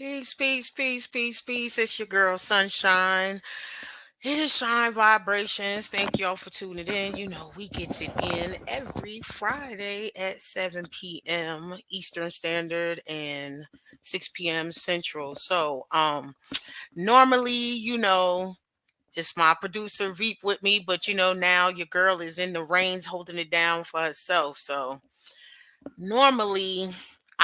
Peace, peace, peace, peace, peace. It's your girl, Sunshine. It is Shine Vibrations. Thank y'all for tuning in. You know, we gets it in every Friday at 7 p.m. Eastern Standard and 6 p.m. Central. Normally, it's my producer Veep with me, but now your girl is in the reins holding it down for herself. So normally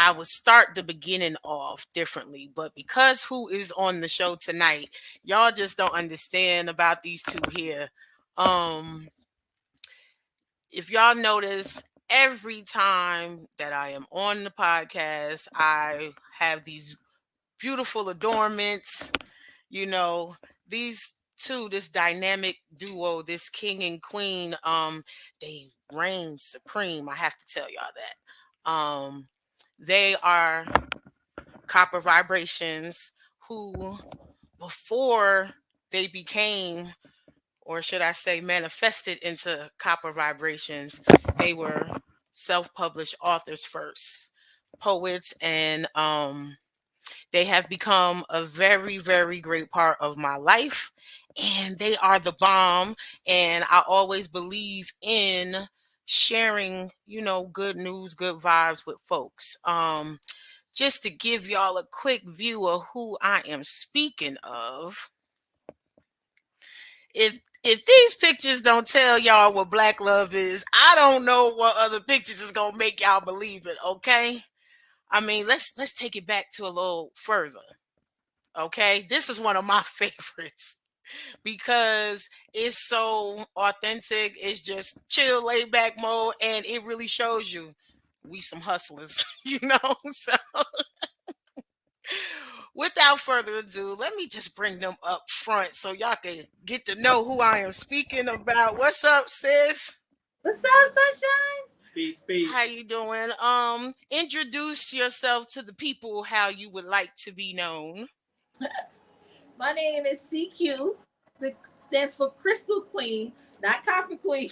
I would start the beginning off differently, but because who is on the show tonight, y'all just don't understand about these two here. Um, if y'all notice, every time that I am on the podcast, I have these beautiful adornments, you know, these two, this dynamic duo, this king and queen, they reign supreme. I have to tell y'all that. They are copper vibrations who, before they became, or should I say, manifested into copper vibrations, they were self-published authors first, poets, and they have become a very, very great part of my life. And they are the bomb. And I always believe in sharing, good news, good vibes with folks. Just to give y'all a quick view of who I am speaking of. If these pictures don't tell y'all what black love is, I don't know what other pictures is gonna make y'all believe it, okay? I mean, let's take it back to a little further. Okay, this is one of my favorites because it's so authentic. It's just chill, laid back mode, and it really shows you we some hustlers, So, without further ado, let me just bring them up front so y'all can get to know who I am speaking about. What's up, sis? What's up, Sunshine? Peace, peace. How you doing? Introduce yourself to the people how you would like to be known. My name is CQ. That stands for Crystal Queen, not Copper Queen.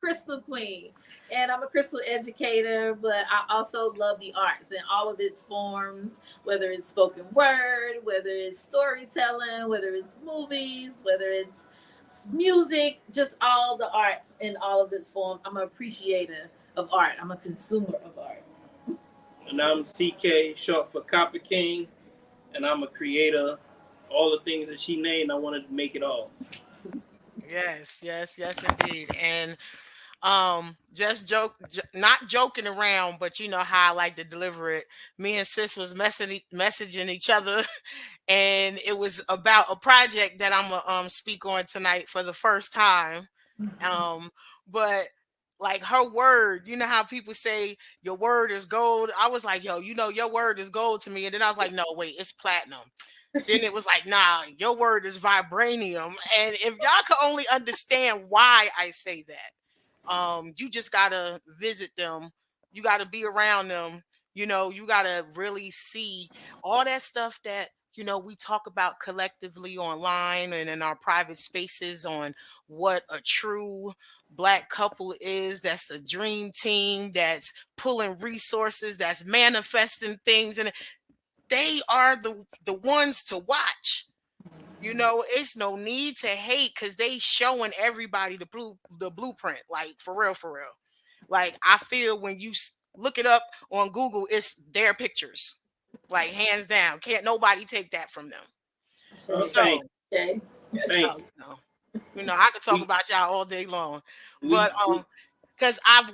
Crystal Queen. And I'm a crystal educator, but I also love the arts in all of its forms, whether it's spoken word, whether it's storytelling, whether it's movies, whether it's music, just all the arts in all of its forms. I'm an appreciator of art. I'm a consumer of art. And I'm CK, short for Copper King, and I'm a creator. All the things that she named, I wanted to make it all. Yes, yes, yes, indeed. And just not joking around, but you know how I like to deliver it. Me and sis was messaging each other, and it was about a project that I'm gonna speak on tonight for the first time. Um, but like her word, you know how people say your word is gold. I was like, yo, your word is gold to me, and then I was like, no, wait, it's platinum. Then it was like, nah, your word is vibranium. And if y'all could only understand why I say that, you just gotta visit them. You gotta be around them. You gotta really see all that stuff that we talk about collectively online and in our private spaces on what a true black couple is. That's a dream team that's pulling resources, that's manifesting things, and they are the ones to watch. It's no need to hate because they showing everybody the blueprint, like for real, for real. Like I feel when you look it up on Google, it's their pictures, like hands down. Can't nobody take that from them. Oh, So, Okay. thank no, I could talk we, about y'all all day long, but we, because I've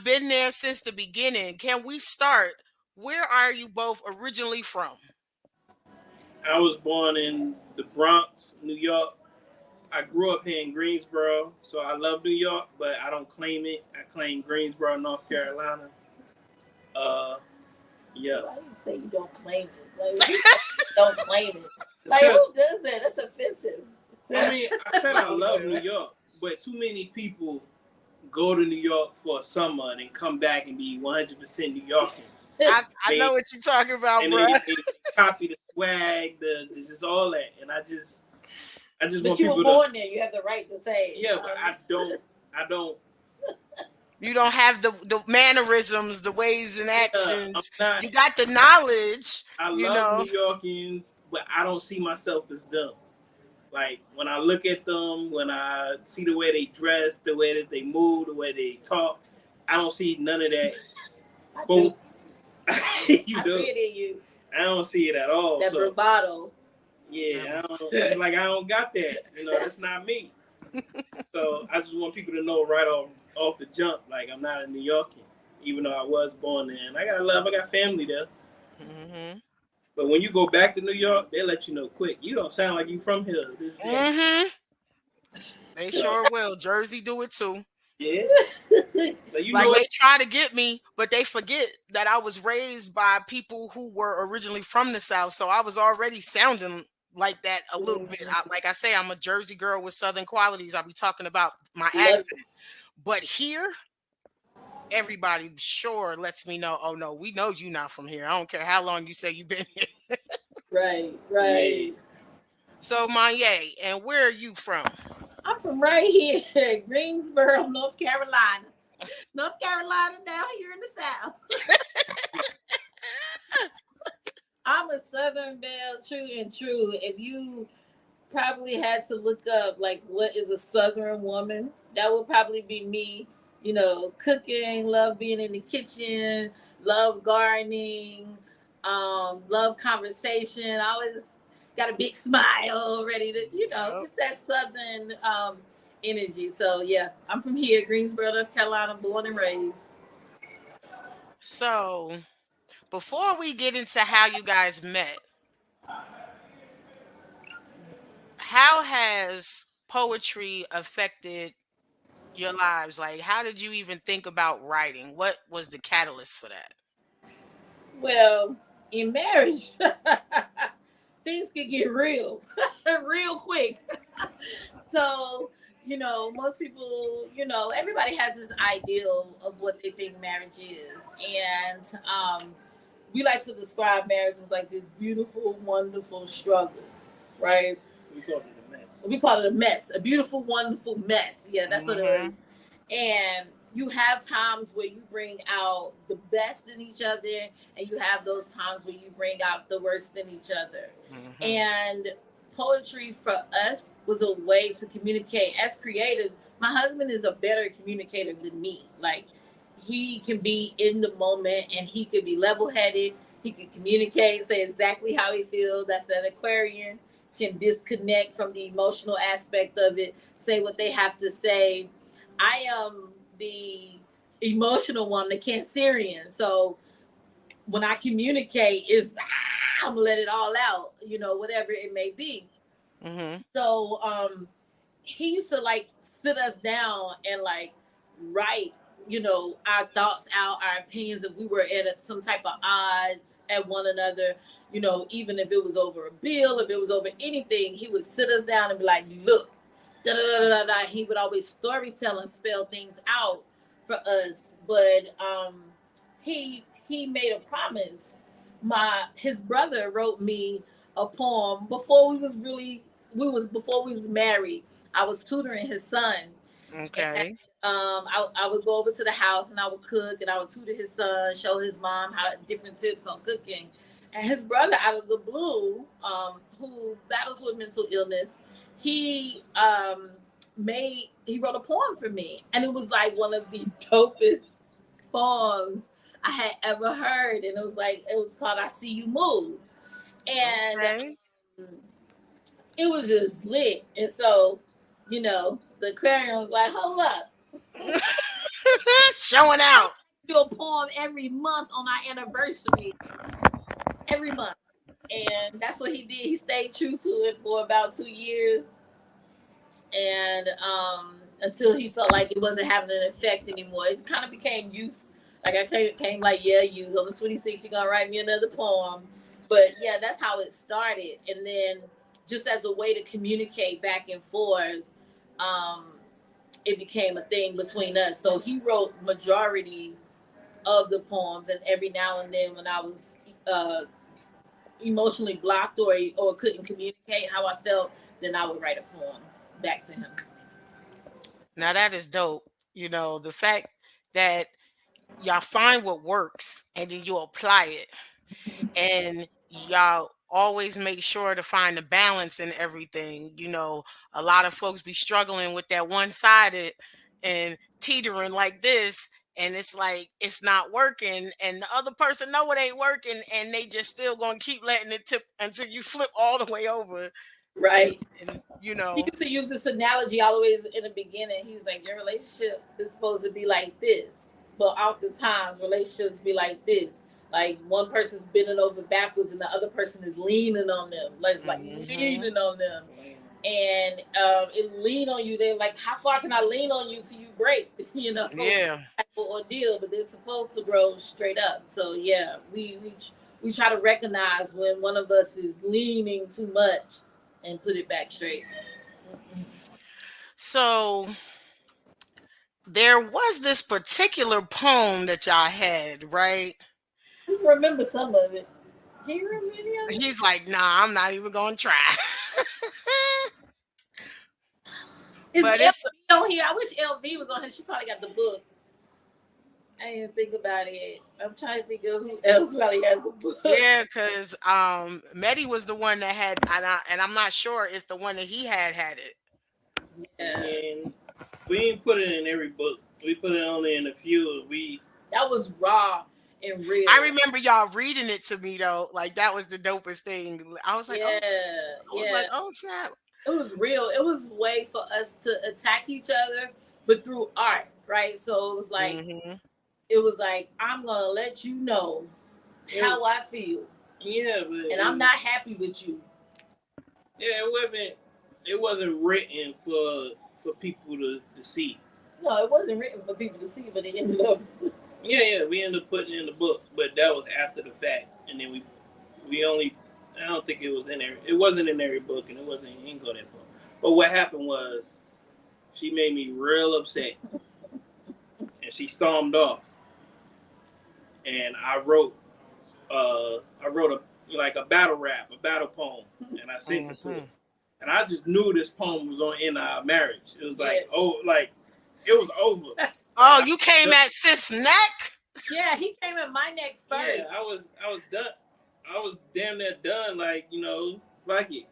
been there since the beginning. Can we start? Where are you both originally from? I was born in the Bronx, New York. I grew up here in Greensboro, so I love New York, but I don't claim it. I claim Greensboro, North Carolina. Uh, yeah. Why do you say you don't claim it? Like, don't claim it. Like, who does that? That's offensive. I mean, I said I love New York, but too many people go to New York for a summer and then come back and be 100% New Yorkers. I know what you're talking about, And bro. they copy the swag, the just all that, and I just But want you were people born there. You have the right to say it. yeah, but I don't You don't have the mannerisms, the ways and Yeah, I'm actions. not. You got the knowledge, I you love know. New Yorkers, but I don't see myself as them. Like when I look at them, when I see the way they dress, the way that they move, the way they talk, I don't see none of that. I do. But you I do. see it in you. I don't see it at all. That So bravado. yeah, I don't. It's like I don't got that. That's not me. So I just want people to know right off the jump, like I'm not a New Yorker, even though I was born there. And I got love. I got family there. Mhm. But when you go back to New York, they let you know quick. You don't sound like you from here. This day. Mhm. They So sure will. Jersey do it too. yeah. So you Like know it. they try to get me, but they forget that I was raised by people who were originally from the South. So I was already sounding like that a little bit. Like I say, I'm a Jersey girl with Southern qualities. I'll be talking about my Love accent. But here, everybody sure lets me know, oh no, we know you not from here. I don't care how long you say you've been here. right, Yeah. right. So Manye, and where are you from? I'm from right here, Greensboro, North Carolina. North Carolina down here in the South. I'm a Southern belle, true and true. If you probably had to look up like what is a Southern woman, that would probably be me. Cooking, love being in the kitchen, love gardening, love conversation. I always got a big smile, ready to, Yep. just that Southern energy. So yeah, I'm from here, Greensboro, North Carolina, born and raised. So before we get into how you guys met, how has poetry affected your lives? Like, how did you even think about writing? What was the catalyst for that? Well, in marriage, things can get real, real quick. So, most people, everybody has this ideal of what they think marriage is. And we like to describe marriage as like this beautiful, wonderful struggle, right? We call it a mess. We call it a mess, a beautiful, wonderful mess. Yeah, that's what it is. Mm-hmm. And you have times where you bring out the best in each other, and you have those times where you bring out the worst in each other. Mm-hmm. And poetry for us was a way to communicate. As creatives, my husband is a better communicator than me. Like, he can be in the moment and he could be level headed. He can communicate, say exactly how he feels. That's that Aquarian, can disconnect from the emotional aspect of it, say what they have to say. I am the emotional one, the Cancerian. So when I communicate, I'm gonna let it all out, whatever it may be. Mm-hmm. So he used to like sit us down and like write, our thoughts out, our opinions. If we were at some type of odds at one another, even if it was over a bill, if it was over anything, he would sit us down and be like, "Look, da da da da da." He would always storytell and spell things out for us. But he made a promise. His brother wrote me a poem before before we was married. I was tutoring his son, and Okay. I would go over to the house and I would cook and I would tutor his son, show his mom how different tips on cooking. And his brother, out of the blue, who battles with mental illness, he he wrote a poem for me, and it was like one of the dopest poems I had ever heard. And it was called "I See You Move," and Okay. it was just lit. And so, the aquarium was like, "Hold up, Showing I out. do a poem every month on our anniversary, every month." And that's what he did. He stayed true to it for about 2 years, and until he felt like it wasn't having an effect anymore. It kind of became use. Like I came like, "Yeah, use on the 26th, you're gonna write me another poem." But yeah, that's how it started. And then just as a way to communicate back and forth, um, it became a thing between us. So he wrote majority of the poems, and every now and then when I was uh, emotionally blocked or couldn't communicate how I felt, then I would write a poem back to him. Now that is dope. The fact that y'all find what works and then you apply it, and y'all always make sure to find the balance in everything. A lot of folks be struggling with that one-sided and teetering like this, and it's like it's not working, and the other person know it ain't working, and they just still gonna keep letting it tip until you flip all the way over. and Right. and He used to use this analogy always in the beginning. He was like, your relationship is supposed to be like this. But oftentimes relationships be like this. Like one person's bending over backwards and the other person is leaning on them. Like Mhm. leaning on them. And it lean on you. They're like, how far can I lean on you till you break? Yeah. Type of ordeal. But they're supposed to grow straight up. So yeah, we try to recognize when one of us is leaning too much and put it back straight. So there was this particular poem that y'all had, right? You remember some of it. Can you remember any of it? He's like, nah, I'm not even gonna try. Is But it's LV on here? I wish LV was on here. She probably got the book. I didn't think about it. I'm trying to think of who else probably has the book. yeah, because Medi was the one that had, and I'm not sure if the one that he had it. Yeah. And we didn't put it in every book. We put it only in a few. That was raw and real. I remember y'all reading it to me though, like that was the dopest thing. I was like, Yeah, I was like, oh snap. it was real. It was a way for us to attack each other, but through art, right? So Hmm. it was like I'm gonna let you know how I feel, Yeah, but and I'm not happy with you. Yeah, it wasn't written for people to see. No, it wasn't written for people to see, but it ended up. Yeah, we ended up putting it in the book, but that was after the fact, and then we only I don't think it was in there. It wasn't in every book, and it didn't go that far. But what happened was she made me real upset, and she stormed off, and I wrote a battle rap, a battle poem, and I sent it to her. And I just knew this poem was on in our marriage. It was like, it was over. Oh, you came at sis neck? Yeah, he came at my neck first. Yeah, I was done. I was damn near done. Like like it.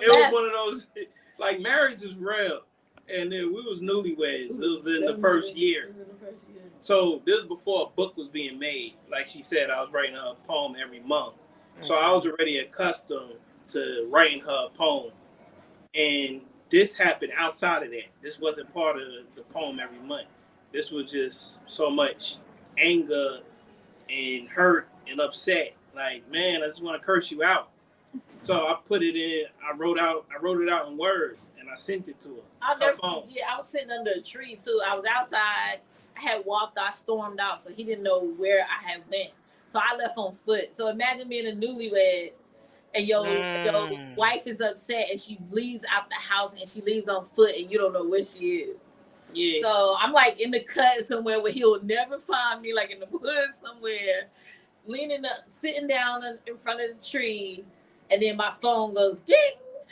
It was one of those like marriage is real, and then we was newlyweds. It was in the first year. So this was before a book was being made. Like she said, I was writing her a poem every month. So I was already accustomed to writing her a poem. And this happened outside of that. This wasn't part of the poem every month. This was just so much anger and hurt and upset. Like, man, I just want to curse you out. So I put it in. I wrote it out in words, and I sent it to her. I'll never forget. I was sitting under a tree too. I was outside. I had walked. I stormed out, so he didn't know where I had went. So I left on foot. So imagine being a newlywed, and your wife is upset, and she leaves out the house, and she leaves on foot, and you don't know where she is. Yeah. So I'm like in the cut somewhere where he'll never find me, like in the woods somewhere, leaning up, sitting down in front of the tree, and then my phone goes ding,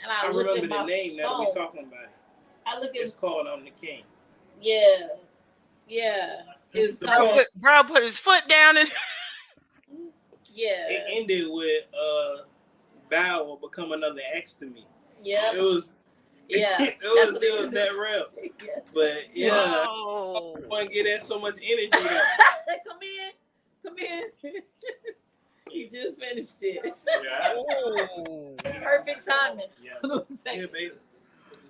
and I look at my phone. The name now we're talking about it. It's called "I'm the King." Yeah. Bro put his foot down and yeah. It ended with Val will become another ex to me. Yeah. It was. Yeah. it was that real. Yeah. But yeah, I want to get that so much energy. Come in. You just finished it. Yeah. Oh. Perfect timing. Yeah, baby.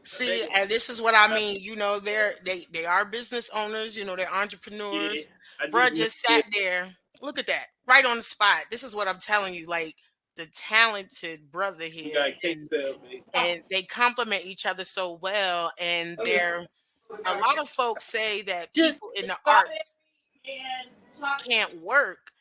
See, and this is what I mean. They are business owners. They're entrepreneurs. Yeah, Bruh just sat there. Look at that, right on the spot. This is what I'm telling you. Like the talented brother here, and they complement each other so well. And a lot of folks say that people in the arts can't work,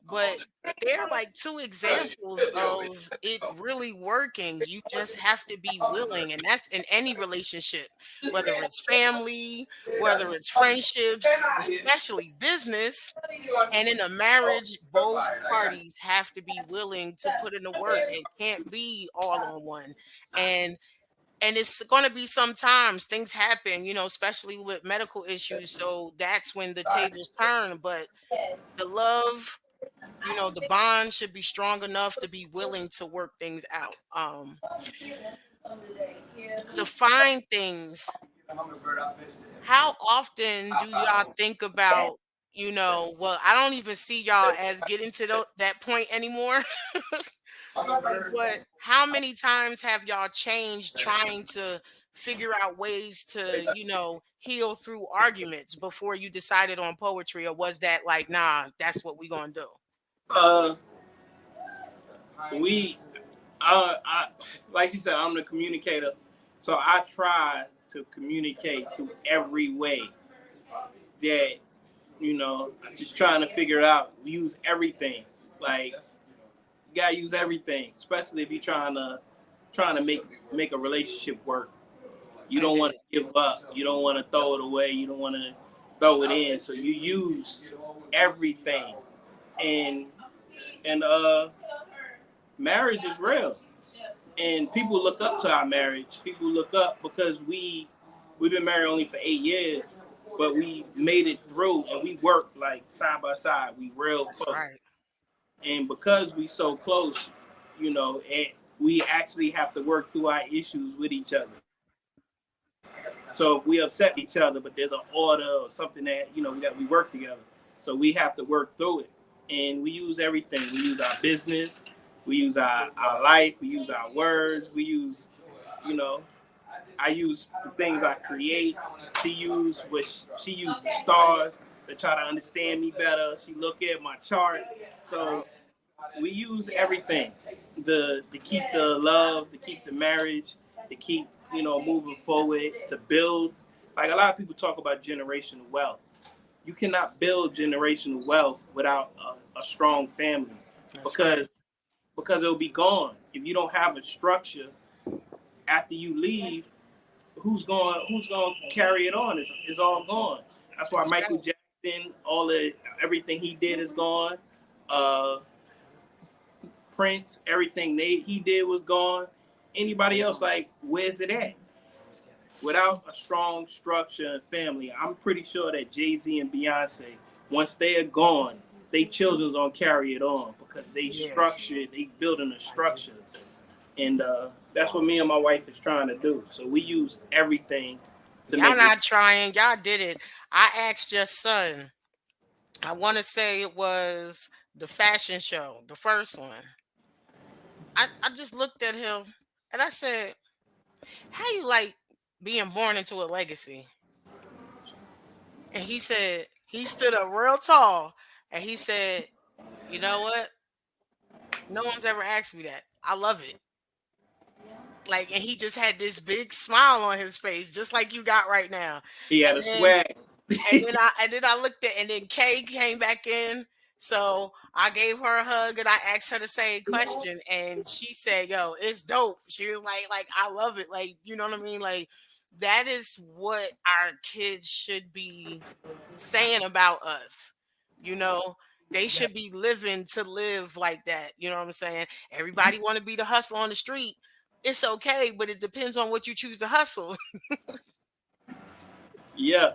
but they're like two examples of it really working. You just have to be willing, and that's in any relationship, whether it's family, whether it's friendships, especially business, and in a marriage, both parties have to be willing to put in the work. It can't be all on one. And and it's going to be sometimes things happen, especially with medical issues. So that's when the tables turn. But the love, the bond should be strong enough to be willing to work things out. Define things. How often do y'all think about, well, I don't even see y'all as getting to that point anymore. But how many times have y'all changed trying to figure out ways to, heal through arguments before you decided on poetry? Or was that like, nah, that's what we gonna do? Uh, we, I, like you said, I'm the communicator, so I try to communicate through every way that just trying to figure it out. We use everything. Like you gotta use everything, especially if you're trying to make a relationship work. You don't want Indeed. to give up. You don't want to throw it away. You don't want to throw it in. So you use everything. And and marriage is real. And people look up to our marriage. People look up because we've been married only for 8 years, but we made it through and we worked like side by side. We real That's close. right. And because we so close, we actually have to work through our issues with each other. So if we upset each other, but there's an order or something that we work together. So we have to work through it, and we use everything. We use our business, we use our life, we use our words, we use, you know, I use the things I create. She used the stars to try to understand me better. She look at my chart. So we use everything to keep the love, to keep the marriage, to keep moving forward, to build. Like a lot of people talk about generational wealth. You cannot build generational wealth without a strong family, That's right. because it'll be gone if you don't have a structure. After you leave, who's going to carry it on? It's all gone. That's why That's Michael right. Jackson, everything he did is gone. Uh, Prince, everything he did was gone. Anybody else, like, where's it at? Without a strong structure and family, I'm pretty sure that Jay-Z and Beyonce, once they are gone, they children's gonna carry it on because Yeah. they building a structure. And that's what me and my wife is trying to do. So we use everything to Y'all make it. not trying. Y'all did it. I asked your son. I want to say it was the fashion show, the first one. I just looked at him and I said, how you like being born into a legacy? And he said, he stood up real tall and he said, you know what? No one's ever asked me that. I love it. Like, and he just had this big smile on his face, just like you got right now. He had And a then swag. and then I looked at, and then Kay came back in. So I gave her a hug and I asked her the same question, and she said, "Yo, it's dope." She was like I love it. Like, you know what I mean? Like, that is what our kids should be saying about us. You know, they should be living to live like that. You know what I'm saying? Everybody want to be the hustler on the street. It's okay, but it depends on what you choose to hustle. Yeah,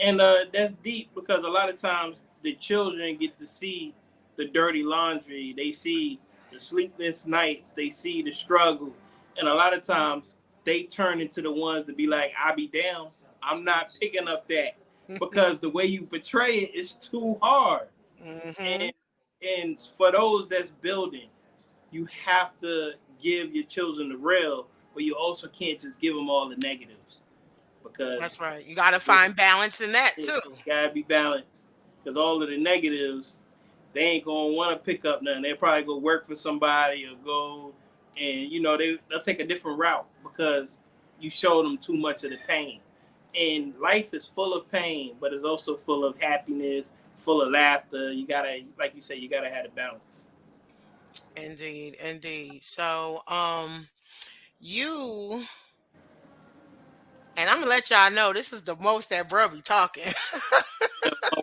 and that's deep because a lot of times the children get to see the dirty laundry. They see the sleepless nights. They see the struggle, and a lot of times they turn into the ones to be like, "I be down. I'm not picking up that," because the way you portray it is too hard. Hmm. And for those that's building, you have to give your children the real, but you also can't just give them all the negatives because That's right. You got to it, find balance in that it too. gotta be balanced. Because all of the negatives, they ain't gonna want to pick up nothing. They probably go work for somebody or go, and they'll take a different route because you showed them too much of the pain. And life is full of pain, but it's also full of happiness, full of laughter. You gotta, like you say, you gotta have a balance. Indeed, indeed. So, you and I'm gonna let y'all know this is the most that bro be talking. You know,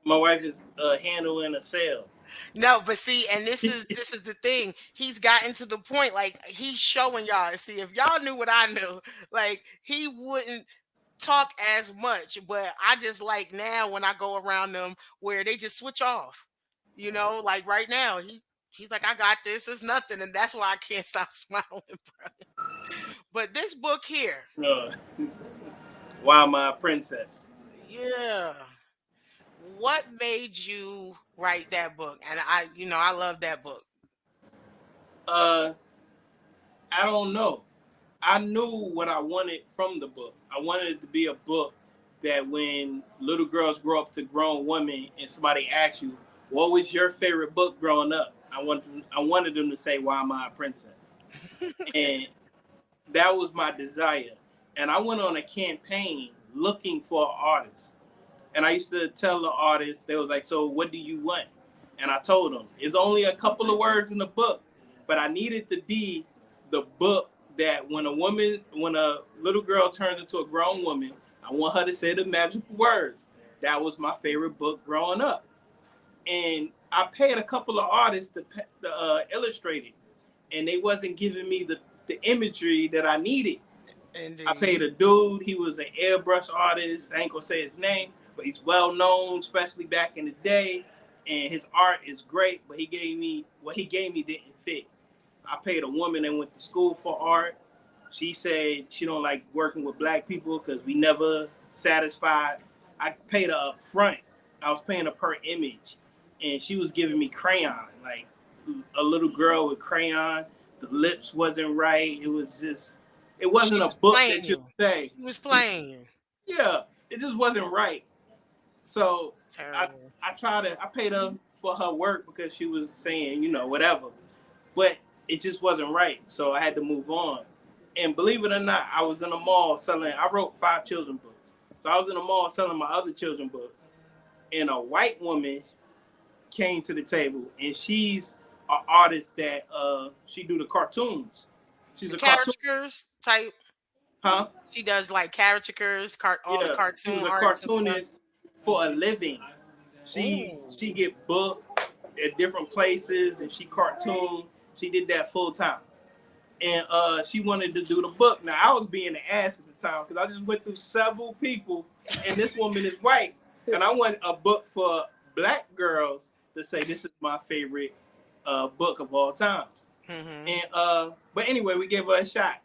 my wife is handling a sale. No, but see, and this is the thing. He's gotten to the point, like he's showing y'all. See, if y'all knew what I knew, like he wouldn't talk as much. But I just like now when I go around them where they just switch off. Like right now, he's like, I got this, it's nothing, and that's why I can't stop smiling, bro. But this book here, Uh, Why My Princess? yeah. What made you write that book? And I love that book. Uh, I don't know. I knew what I wanted from the book. I wanted it to be a book that when little girls grow up to grown women and somebody asks you, what was your favorite book growing up? I wanted them to say, Why Am I a Princess? And that was my desire. And I went on a campaign looking for an artist. And I used to tell the artists, they was like, so what do you want? And I told them, it's only a couple of words in the book, but I needed to be the book that when a little girl turns into a grown woman, I want her to say the magical words. That was my favorite book growing up. And I paid a couple of artists to illustrate it, and they wasn't giving me the imagery that I needed. I Indeed. paid a dude. He was an airbrush artist. I ain't gonna say his name, but he's well known, especially back in the day. And his art is great. But what he gave me didn't fit. I paid a woman that went to school for art. She said she don't like working with black people because we never satisfied. I paid her up front. I was paying her per image, and she was giving me crayon, like a little girl with crayon. The lips wasn't right. It She wasn't a was book playing that you you. say, She was playing you. yeah, it just wasn't right. So I Terrible. I paid her for her work because she was saying, whatever. But it just wasn't right. So I had to move on. And believe it or not, I was in a mall I wrote 5 children books. So I was in a mall selling my other children books. And a white woman came to the table, and she's an artist that she do the cartoons. She's The a cartoon, caricatures type. huh? She does like caricatures, all the Yeah, she cartoon was a arts and stuff. cartoonist for a living. Ooh. She get booked at different places, and she cartoon. She did that full time, and she wanted to do the book. Now I was being an ass at the time because I just went through several people, and this woman is white, and I want a book for black girls to say this is my favorite book of all time. Mm-hmm. And but anyway, we gave her a shot,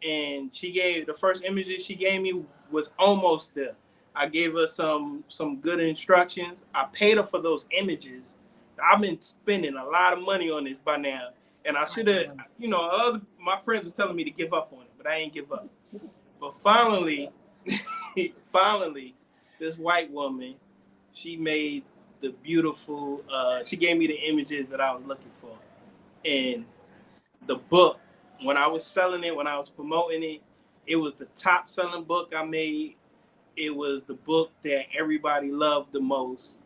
and she gave the first images she gave me was almost there. I gave her some good instructions. I paid her for those images. I've been spending a lot of money on this by now, and I should have, my friends was telling me to give up on it, but I ain't give up. But finally, finally, this white woman, she made the beautiful. She gave me the images that I was looking for, and the book, when I was selling it, when I was promoting it, it was the top selling book I made. It was the book that everybody loved the most.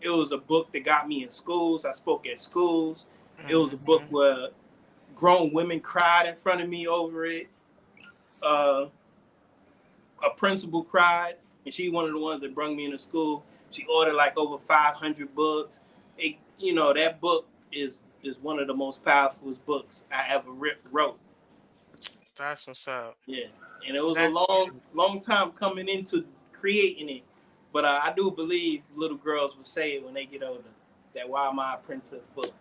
It was a book that got me in schools. I spoke at schools. It was a book Mm-hmm. where grown women cried in front of me over it. Uh, a principal cried, and she one of the ones that brought me into school. She ordered like over 500 books. That book is one of the most powerful books I ever wrote. That's what's up. Yeah, and it was a That's long time coming into creating it, but I do believe little girls will say it when they get older. That Why My Princess book.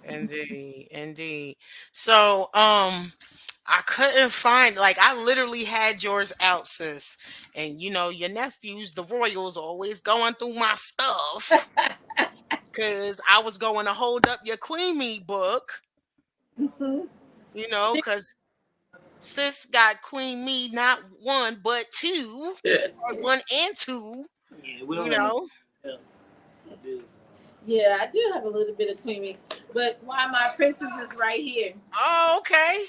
indeed, indeed. So, I couldn't find, like, I literally had yours out, sis, and your nephews, the Royals, always going through my stuff because I was going to hold up your Queen Me book, Mhm. because sis got Queen Me not one but two, Yeah, or one and two, yeah, we you don't have no. know. Yeah, it is. Yeah, I do have a little bit of Queen, but Why My Princess is right here. Oh, okay.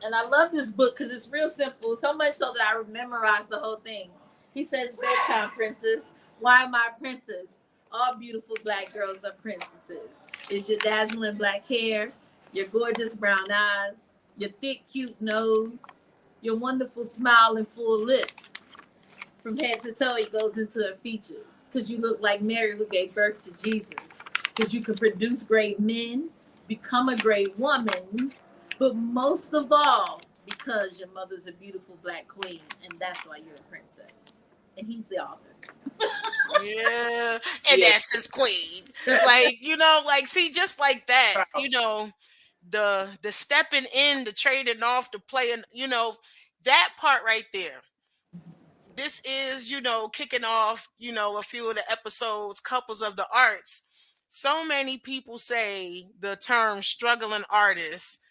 And I love this book because it's real simple, so much so that I memorized the whole thing. He says, bedtime, princess. Why my princess? All beautiful black girls are princesses. It's your dazzling black hair, your gorgeous brown eyes, your thick, cute nose, your wonderful smile and full lips. From head to toe, it goes into her features. because you look like Mary who gave birth to Jesus, because you can produce great men, become a great woman, but most of all, because your mother's a beautiful Black queen, and that's why you're a princess. And he's the author. Yeah, and that's his queen. Like, like, see, just like that, the stepping in, the trading off, the playing, that part right there. This is, kicking off, a few of the episodes, couples of the arts. So many people say the term struggling artists,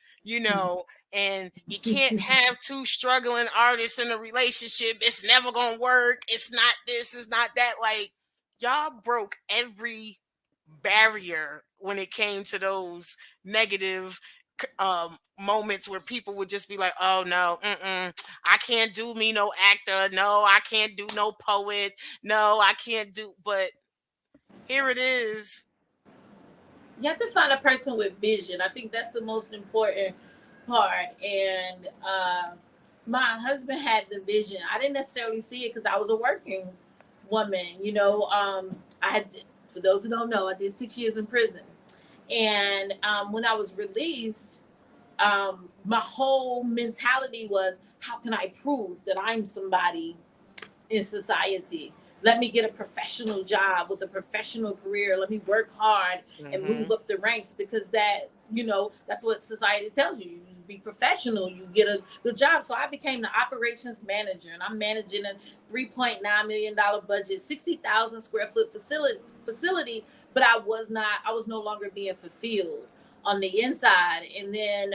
and you can't have two struggling artists in a relationship. It's never gonna work. It's not this, it's not that. Like, y'all broke every barrier when it came to those negative moments where people would just be like, oh no, I can't do me no actor, no, I can't do no poet, no, I can't do. But here it is. You have to find a person with vision. I think that's the most important part. And my husband had the vision. I didn't necessarily see it because I was a working woman. I had, for those who don't know, I did 6 years in prison. And when I was released, my whole mentality was, how can I prove that I'm somebody in society? Let me get a professional job with a professional career. Let me work hard and move up the ranks, because that, that's what society tells you. You be professional, you get a good job. So I became the operations manager, and I'm managing a $3.9 million budget, 60,000 square foot facility. But I was no longer being fulfilled on the inside. And then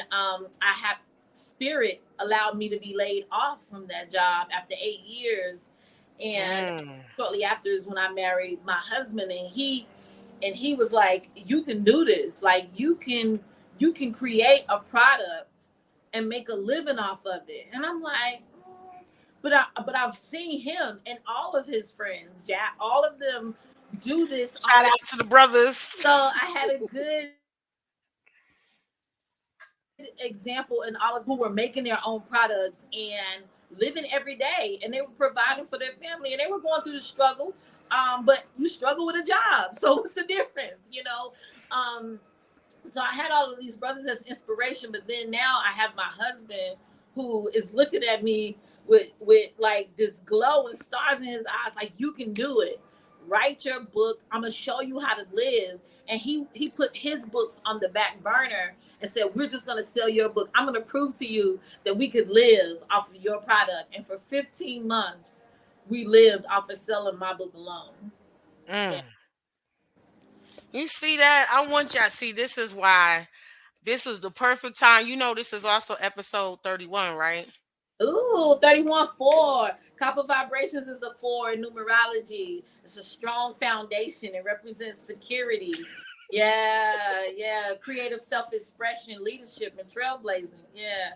Spirit allowed me to be laid off from that job after 8 years. And shortly after is when I married my husband, and he was like, you can do this. Like, you can create a product and make a living off of it. And I'm like, but I've seen him and all of his friends, Jack, all of them do this. Shout out to the brothers. So I had a good example in all of who were making their own products and living every day, and they were providing for their family, and they were going through the struggle. But you struggle with a job, so what's the difference, So I had all of these brothers as inspiration, but then now I have my husband who is looking at me with like this glow and stars in his eyes, like, you can do it. Write your book. I'm gonna show you how to live. And he put his books on the back burner and said, we're just gonna sell your book. I'm gonna prove to you that we could live off of your product. And for 15 months, we lived off of selling my book alone. Yeah. You see that? I want y'all to see, this is why this is the perfect time. This is also episode 31, right? Ooh, 31-4. Copper vibrations is a 4 in numerology. It's a strong foundation. It represents security. Yeah. Creative self-expression, leadership, and trailblazing. Yeah.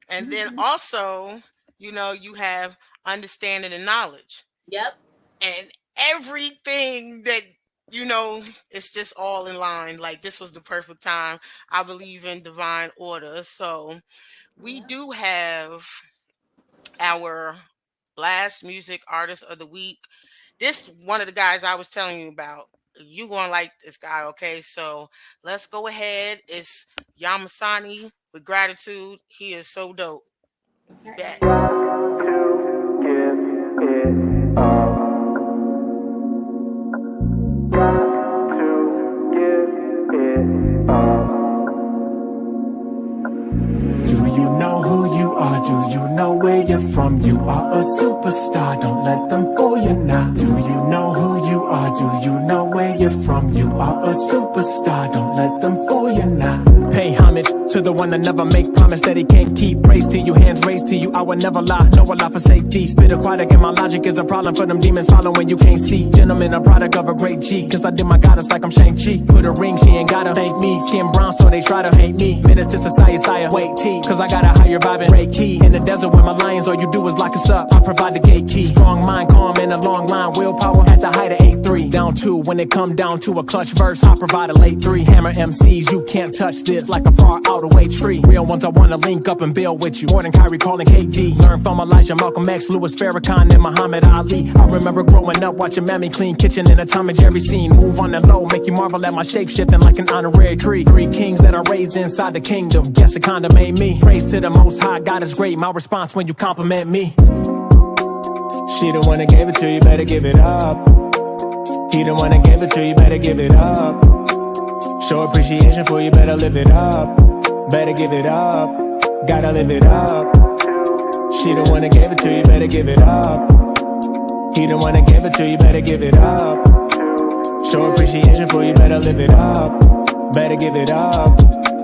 And then also, you have understanding and knowledge. Yep. And everything that, it's just all in line. Like, this was the perfect time. I believe in divine order. So we do have our Blast Music Artist of the Week. This one of the guys I was telling you about. You gonna like this guy, okay? So let's go ahead. It's Yamasani with Gratitude. He is so dope. Okay. Do you know where you're from? You are a superstar, don't let them fool you now. Do you know who you are? Do you know where you're from? You are a superstar, don't let them fool you now. Pay homage to the one that never make promise that he can't keep. Praise to you, hands raised to you, I will never lie, no will lie for safety. Spit aquatic and my logic is a problem for them demons following you can't see. Gentlemen, a product of a great G, cause I did my goddess like I'm Shang-Chi. Put a ring, she ain't gotta thank me. Skin brown so they try to hate me. Menace to society, sire, wait T, cause I got a higher vibe and break key. In the desert with my lions, all you do is lock us up. I provide the gate key. Strong mind, calm in a long line. Willpower at the height of 8-3. Down 2 when it come down to a clutch verse. I provide a late 3. Hammer MCs, you can't touch this. hits like a far out away tree. Real ones I wanna link up and build with you. More than Kyrie calling KD. Learn from Elijah, Malcolm X, Louis Farrakhan, and Muhammad Ali. I remember growing up watching Mammy clean kitchen in a Tom and Jerry scene. Move on the low, make you marvel at my shape shifting like an honorary tree. 3 kings that are raised inside the kingdom. Guess it kinda made me. Praise to the most high, God is great. My response when you compliment me. She the one that gave it to you, better give it up. He the one that gave it to you, better give it up. Show appreciation for you, better live it up. Better give it up, gotta live it up. She the one that gave it to you, better give it up. He the one that gave it to you, better give it up. Show appreciation for you, better live it up. Better give it up,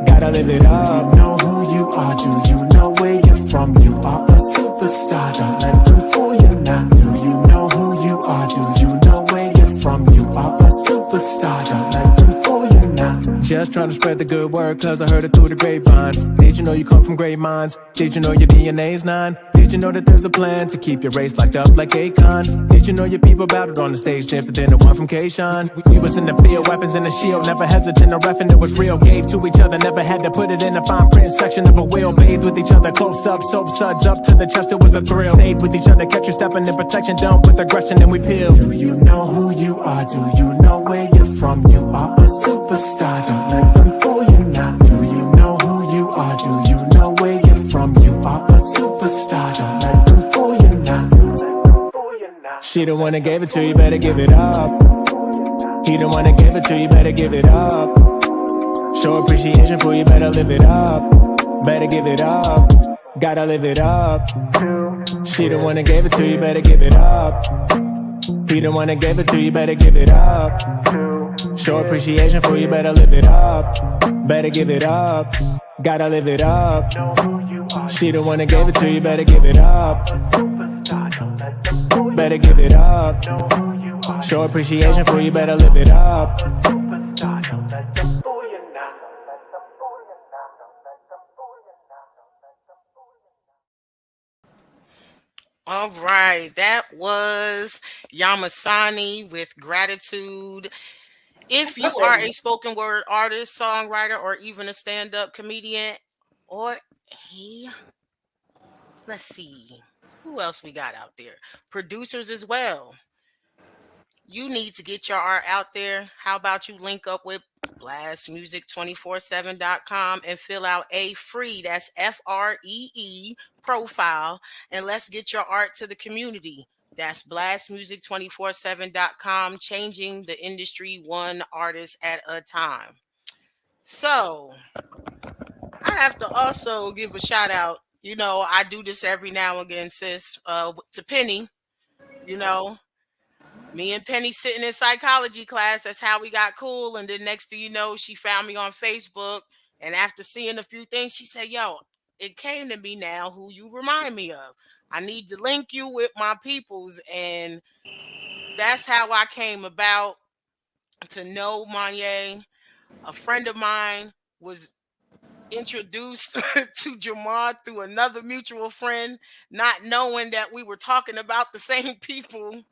gotta live it up. Do you know who you are? Do you know where you're from? You are a superstar, don't let them fool you now. Do you know who you are? Do you know where you're from? You are a superstar, don't let them fool you now. Just trying to spread the good word, cause I heard it through the grapevine. Did you know you come from great minds? Did you know your DNA's 9? Did you know that there's a plan to keep your race locked up like Akon? Did you know your people battled on the stage different than the one from K-Shine? We was in the field, weapons in the shield, never hesitant to ref, and it was real. Gave to each other, never had to put it in a fine print section of a wheel. Bathed with each other, close up, soap suds up to the chest, it was a thrill. Stayed with each other, kept you stepping in protection, done with aggression, and we peeled. Do you know who you are? Do you know where you're from? You are a superstar, don't let them fool you now. Do you know who you are? Do you know where you're from? You are a superstar, don't let them fool you now. She the one that gave it to you, better give it up. He the one that gave it to you, better give it up. Show appreciation for you, better live it up. Better give it up, gotta live it up. She the one that gave it to you, better give it up. He the one that gave it to you, better give it up. Show appreciation for you, better live it up. Better give it up, gotta live it up. She the one that gave it to you, better give it up. Better give it up. Show appreciation for you, better live it up. All right, that was Yamasani with Gratitude. If you are a spoken word artist, songwriter, or even a stand-up comedian, or a, let's see, who else we got out there? Producers as well. You need to get your art out there. How about you link up with blastmusic247.com and fill out a free, that's FREE profile, and let's get your art to the community. That's blastmusic247.com, changing the industry one artist at a time. So I have to also give a shout out. You know, I do this every now and again, sis, to Penny. You know, me and Penny sitting in psychology class. That's how we got cool. And then next thing you know, she found me on Facebook. And after seeing a few things, she said, yo, it came to me now who you remind me of. I need to link you with my peoples. And that's how I came about to know Monye. A friend of mine was introduced to Jamar through another mutual friend, not knowing that we were talking about the same people.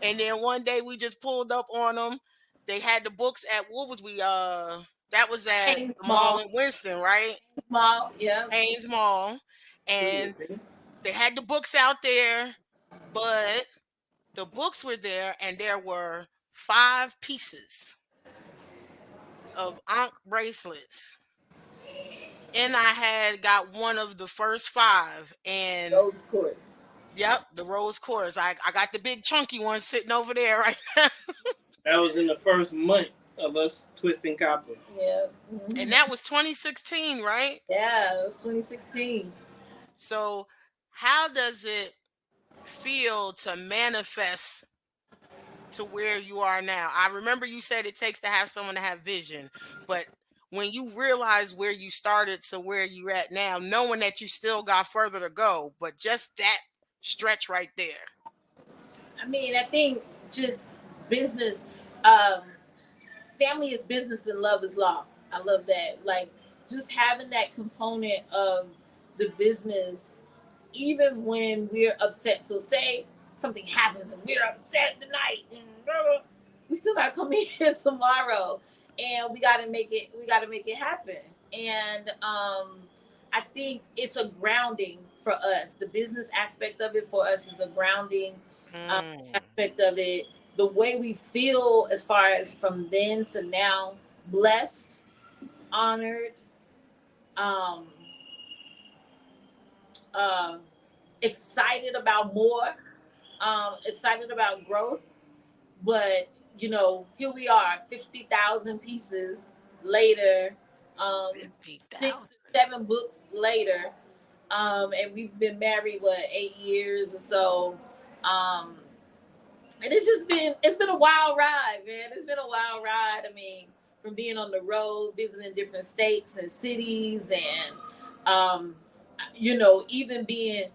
And then one day we just pulled up on them. They had the books at, what was we that was at Haynes the mall Mall. in Winston, right? Small, yeah. Haynes Mall. And they had the books out there, but the books were there and there were 5 pieces of Ankh bracelets. And I had got one of the first 5. And Rose Court. yep, the rose quartz. I got the big chunky one sitting over there right now. That was in the first month of us twisting copper. Yeah. And that was 2016, right? Yeah, it was 2016. So how does it feel to manifest to where you are now? I remember you said it takes to have someone to have vision, but when you realize where you started to where you're at now, knowing that you still got further to go, but just that stretch right there. I mean, I think just business, family is business and love is law. I love that. Like, just having that component of the business, even when we're upset. So say something happens and we're upset tonight, and we still gotta come in tomorrow, and we gotta make it happen. And I think it's a grounding for us. The business aspect of it for us is a grounding Mm. aspect of it. The way we feel as far as from then to now, blessed, honored, um, uh, excited about more, excited about growth. But here we are, 50,000 pieces later, six, 50,000. 7 books later, and we've been married 8 years or so. Um, and it's been a wild ride, man. It's been a wild ride. I mean, from being on the road, visiting different states and cities, and even being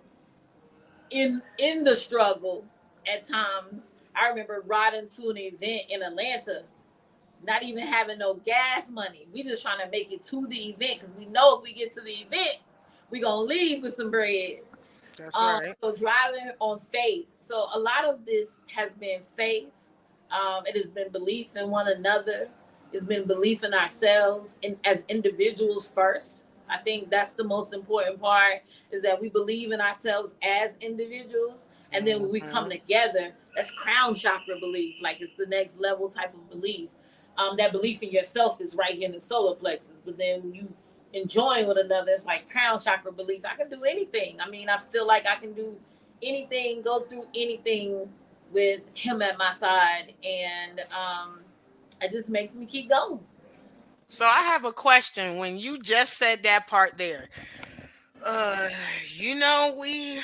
in the struggle at times. I remember riding to an event in Atlanta, not even having no gas money. We just trying to make it to the event because we know if we get to the event, we gonna leave with some bread. That's right. So driving on faith. So a lot of this has been faith. It has been belief in one another. It's been belief in ourselves and as individuals first. I think that's the most important part is that we believe in ourselves as individuals. And then when we come Mm-hmm. together, that's crown chakra belief. Like it's the next level type of belief. That belief in yourself is right here in the solar plexus. But then when you enjoying with another, it's like crown chakra belief. I can do anything. I mean, I feel like I can do anything, go through anything with him at my side, and it just makes me keep going. So I have a question. When you just said that part there, uh, we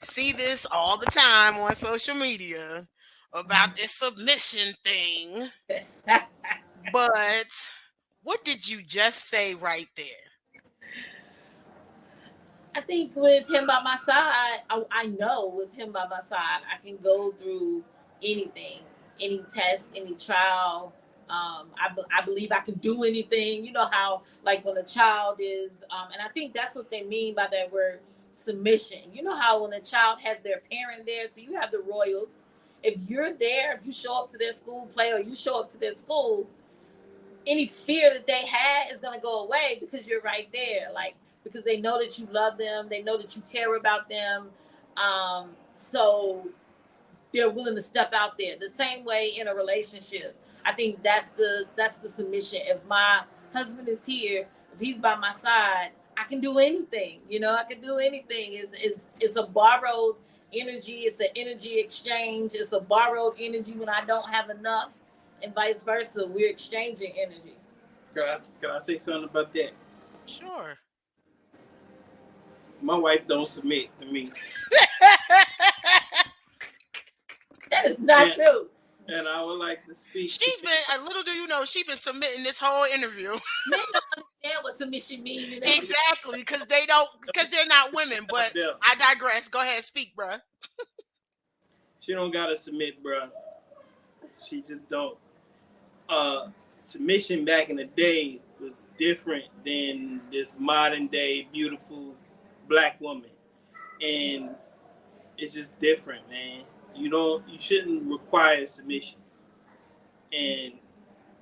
see this all the time on social media about this submission thing. But what did you just say right there? I think with him by my side, I know with him by my side, I can go through anything, any test, any trial. I believe I can do anything. You know how, like, when a child is, and I think that's what they mean by that word submission. You know how when a child has their parent there, so you have the royals. If you're there, if you show up to their school play or you show up to their school, any fear that they had is going to go away because you're right there. Like, because they know that you love them, they know that you care about them. So they're willing to step out there. The same way in a relationship. I think that's the submission. If my husband is here, if he's by my side, I can do anything. I can do anything. It's a borrowed energy. It's an energy exchange. It's a borrowed energy when I don't have enough, and vice versa. We're exchanging energy. Can I say something about that? Sure. My wife don't submit to me, That is not and true. and I would like to speak to She's been, a little do you know, she's been submitting this whole interview. Men don't understand what submission means. Exactly, because they're not women. But them. I digress. Go ahead, speak, bruh. She don't gotta submit, bruh. She just don't. Submission back in the day was different than this modern day beautiful black woman, and it's just different, man. You shouldn't require submission, and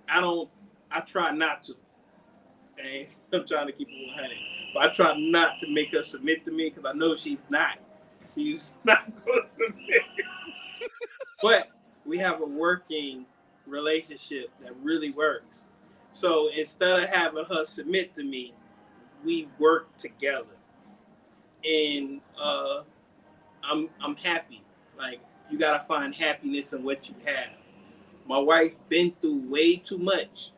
I don't. I try not to. Okay, I'm trying to keep it 100, but I try not to make her submit to me because I know she's not. She's not going to submit. But we have a working relationship that really works. So instead of having her submit to me, we work together, and I'm happy. Like, you gotta find happiness in what you have. My wife been through way too much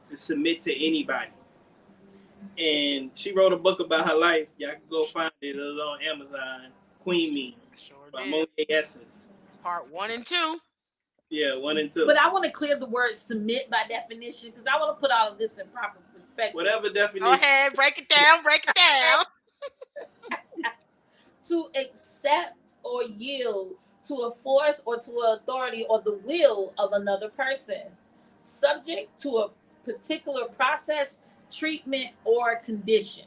to submit to anybody, and she wrote a book about her life. Y'all can go find it. It was on Amazon. Queen Me Sure by did. Monet Essence. Part 1 and 2. Yeah, 1 and 2. But I want to clear the word submit by definition because I want to put all of this in proper perspective. Whatever definition. Go ahead, break it down. Break it down. To accept or yield to a force or to an authority or the will of another person, subject to a particular process, treatment, or condition.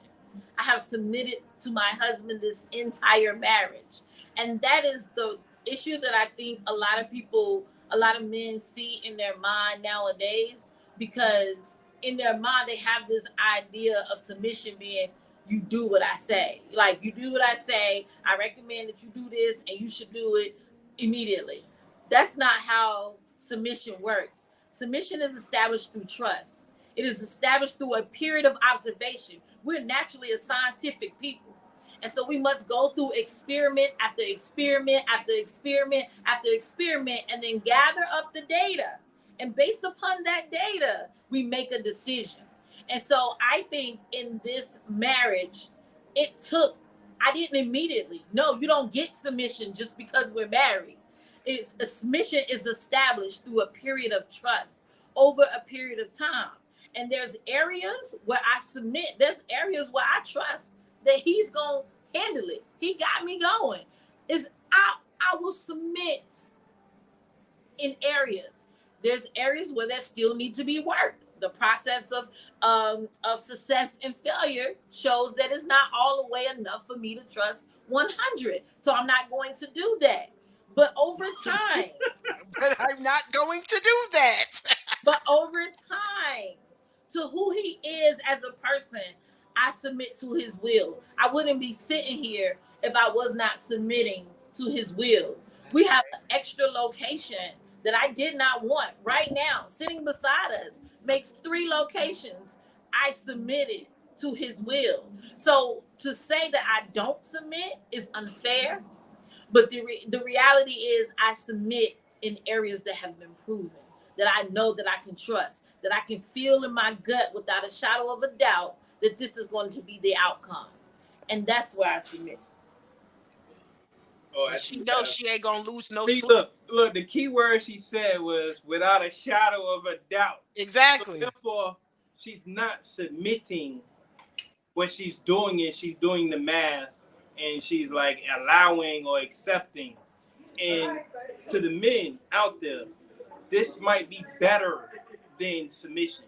I have submitted to my husband this entire marriage. And that is the issue that I think a lot of people, a lot of men see in their mind nowadays, because in their mind, they have this idea of submission being, you do what I say. Like, you do what I say. I recommend that you do this, and you should do it immediately. That's not how submission works. Submission is established through trust. It is established through a period of observation. We're naturally a scientific people. And so we must go through experiment after experiment after experiment after experiment, and then gather up the data. And based upon that data, we make a decision. And so I think in this marriage, I didn't immediately. No, you don't get submission just because we're married. Submission is established through a period of trust over a period of time. And there's areas where I submit. There's areas where I trust that he's going to handle it. He got me going. I will submit in areas. There's areas where there still need to be work. The process of success and failure shows that it's not all the way enough for me to trust 100. So I'm not going to do that. But over time. But I'm not going to do that. But over time, to who he is as a person, I submit to his will. I wouldn't be sitting here if I was not submitting to his will. We have an extra location that I did not want right now, sitting beside us, makes 3 locations. I submitted to his will. So to say that I don't submit is unfair, but the reality is I submit in areas that have been proven, that I know that I can trust, that I can feel in my gut without a shadow of a doubt that this is going to be the outcome. And that's where I submit. Oh, She knows she ain't gonna lose no See, sleep. look, the key word she said was without a shadow of a doubt. Exactly. So therefore, she's not submitting. What she's doing is she's doing the math, and she's like allowing or accepting. And to the men out there, this might be better than submission,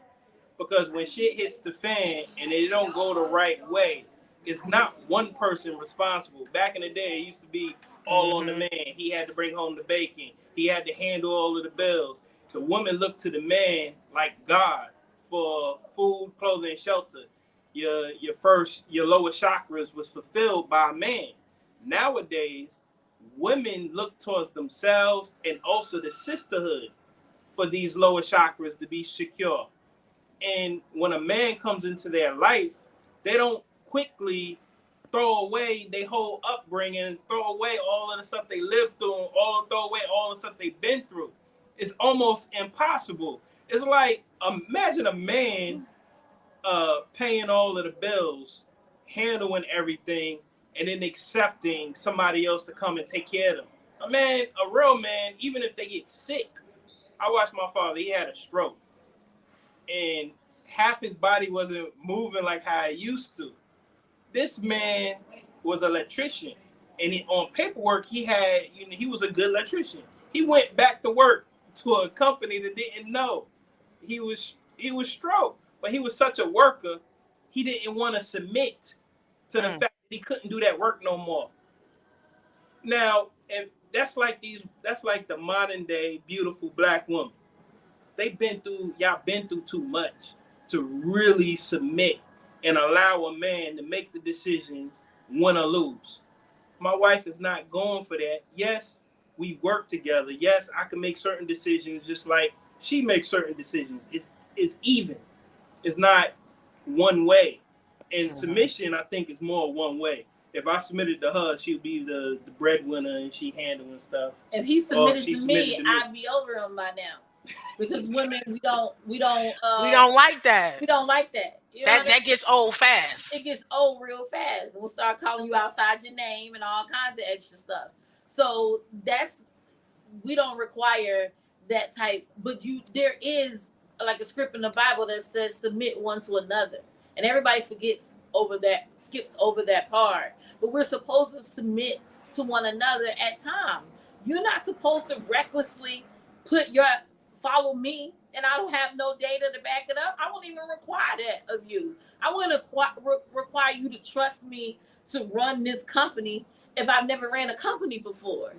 because when shit hits the fan and it don't go the right way, it's not one person responsible. Back in the day, it used to be all on the man. He had to bring home the bacon. He had to handle all of the bills. The woman looked to the man like God for food, clothing, and shelter. Your lower chakras was fulfilled by a man. Nowadays, women look towards themselves and also the sisterhood for these lower chakras to be secure. And when a man comes into their life, they don't quickly throw away their whole upbringing, throw away all of the stuff they lived through, throw away all the stuff they've been through. It's almost impossible. It's like, imagine a man paying all of the bills, handling everything, and then accepting somebody else to come and take care of them. A real man, even if they get sick. I watched my father, he had a stroke. And half his body wasn't moving like how it used to. This man was an electrician, and on paperwork he was a good electrician. He went back to work to a company that didn't know he was stroke, but he was such a worker, he didn't want to submit to the fact that he couldn't do that work no more. Now, and that's like the modern day beautiful black woman. Y'all been through too much to really submit and allow a man to make the decisions, win or lose. My wife is not going for that. Yes, we work together. Yes, I can make certain decisions just like she makes certain decisions. It's even. It's not one way. And submission, I think, is more one way. If I submitted to her, she'd be the breadwinner and she handling stuff. If he submitted to me, I'd be over him by now. Because women, we don't like that. We don't like that. You know that gets old fast. It gets old real fast. And we'll start calling you outside your name and all kinds of extra stuff. So we don't require that type. But there is like a script in the Bible that says submit one to another. And everybody skips over that part. But we're supposed to submit to one another at time. You're not supposed to recklessly follow me, and I don't have no data to back it up. I won't even require that of you. I wouldn't require you to trust me to run this company if I've never ran a company before,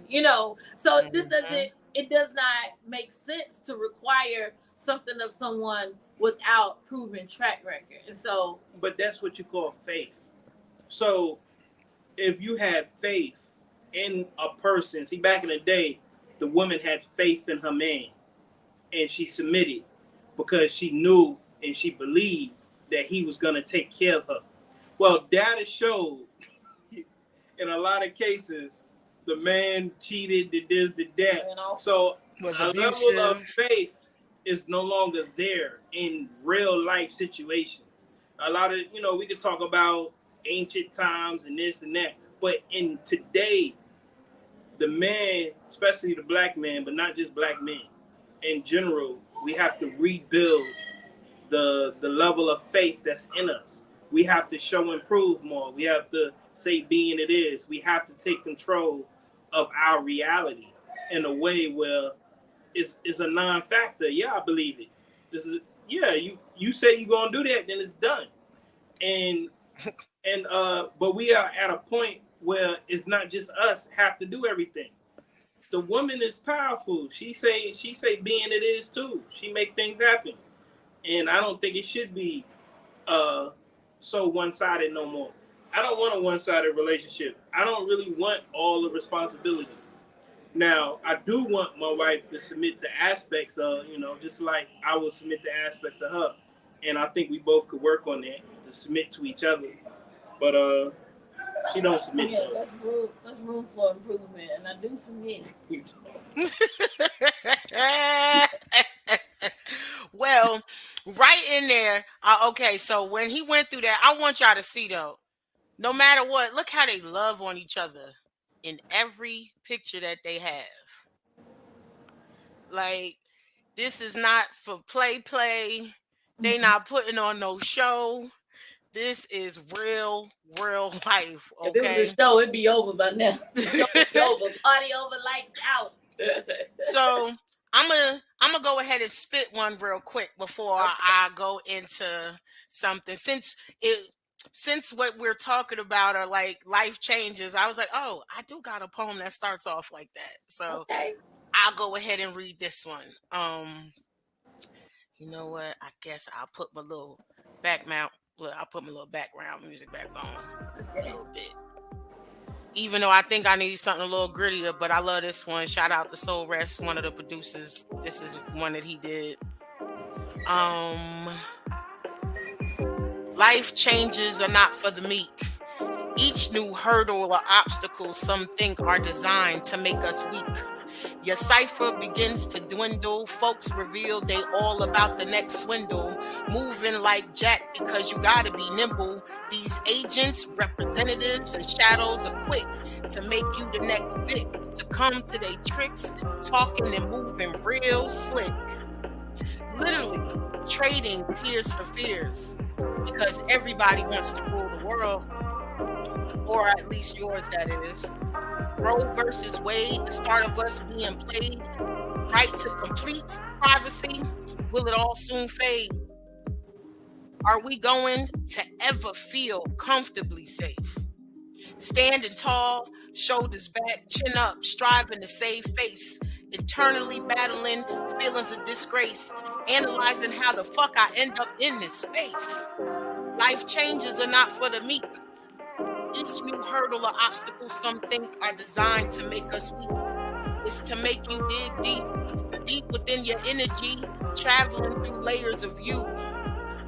So it does not make sense to require something of someone without proven track record. And so, but that's what you call faith. So if you had faith in a person, see, back in the day, the woman had faith in her man, and she submitted because she knew and she believed that he was going to take care of her. Well, data showed in a lot of cases the man cheated, did this, did that. So Was a level of abusive. faith is no longer there in real life situations. A lot of, we could talk about ancient times and this and that, but in today, the man, especially the black man, but not just black men, in general, we have to rebuild the level of faith that's in us. We have to show and prove more. We have to say being it is. We have to take control of our reality in a way where it's a non-factor. Yeah, I believe it. This is you say you're gonna do that, then it's done. And but we are at a point where it's not just us have to do everything. The woman is powerful. She say being it is too. She make things happen. And I don't think it should be so one-sided no more. I don't want a one-sided relationship. I don't really want all the responsibility. Now, I do want my wife to submit to aspects of, just like I will submit to aspects of her. And I think we both could work on that to submit to each other. But she don't submit. Yeah, that's room for improvement, and I do submit. Well, right in there. Okay, so when he went through that, I want y'all to see though. No matter what, look how they love on each other in every picture that they have. Like, this is not for play. They not putting on no show. This is real life. If it was Okay. a show, it'd be over by now. The show would be over. Party over, lights out. So I'm gonna go ahead and spit one real quick before I go into something. Since what we're talking about are like life changes, I was like, oh, I do got a poem that starts off like that. So Okay. I'll go ahead and read this one. You know what? I guess I'll put my little I'll put my little background music back on a little bit. Even though I think I need something a little grittier, but I love this one. Shout out to Soul Rest, one of the producers. This is one that he did. Life changes are not for the meek. Each new hurdle or obstacle some think are designed to make us weak. Your cipher begins to dwindle. Folks reveal they all about the next swindle. Moving like Jack because you gotta be nimble. These agents, representatives, and shadows are quick to make you the next Vic. Succumb to their tricks, talking and moving real slick. Literally trading tears for fears. Because everybody wants to rule the world. Or at least yours, that is. Roe versus Wade, the start of us being played. Right to complete privacy, will it all soon fade? Are we going to ever feel comfortably safe? Standing tall, shoulders back, chin up, striving to save face. Internally battling feelings of disgrace. Analyzing how the fuck I end up in this space. Life changes are not for the meek. Each new hurdle or obstacle some think are designed to make us weak. It's to make you dig deep within your energy, traveling through layers of you,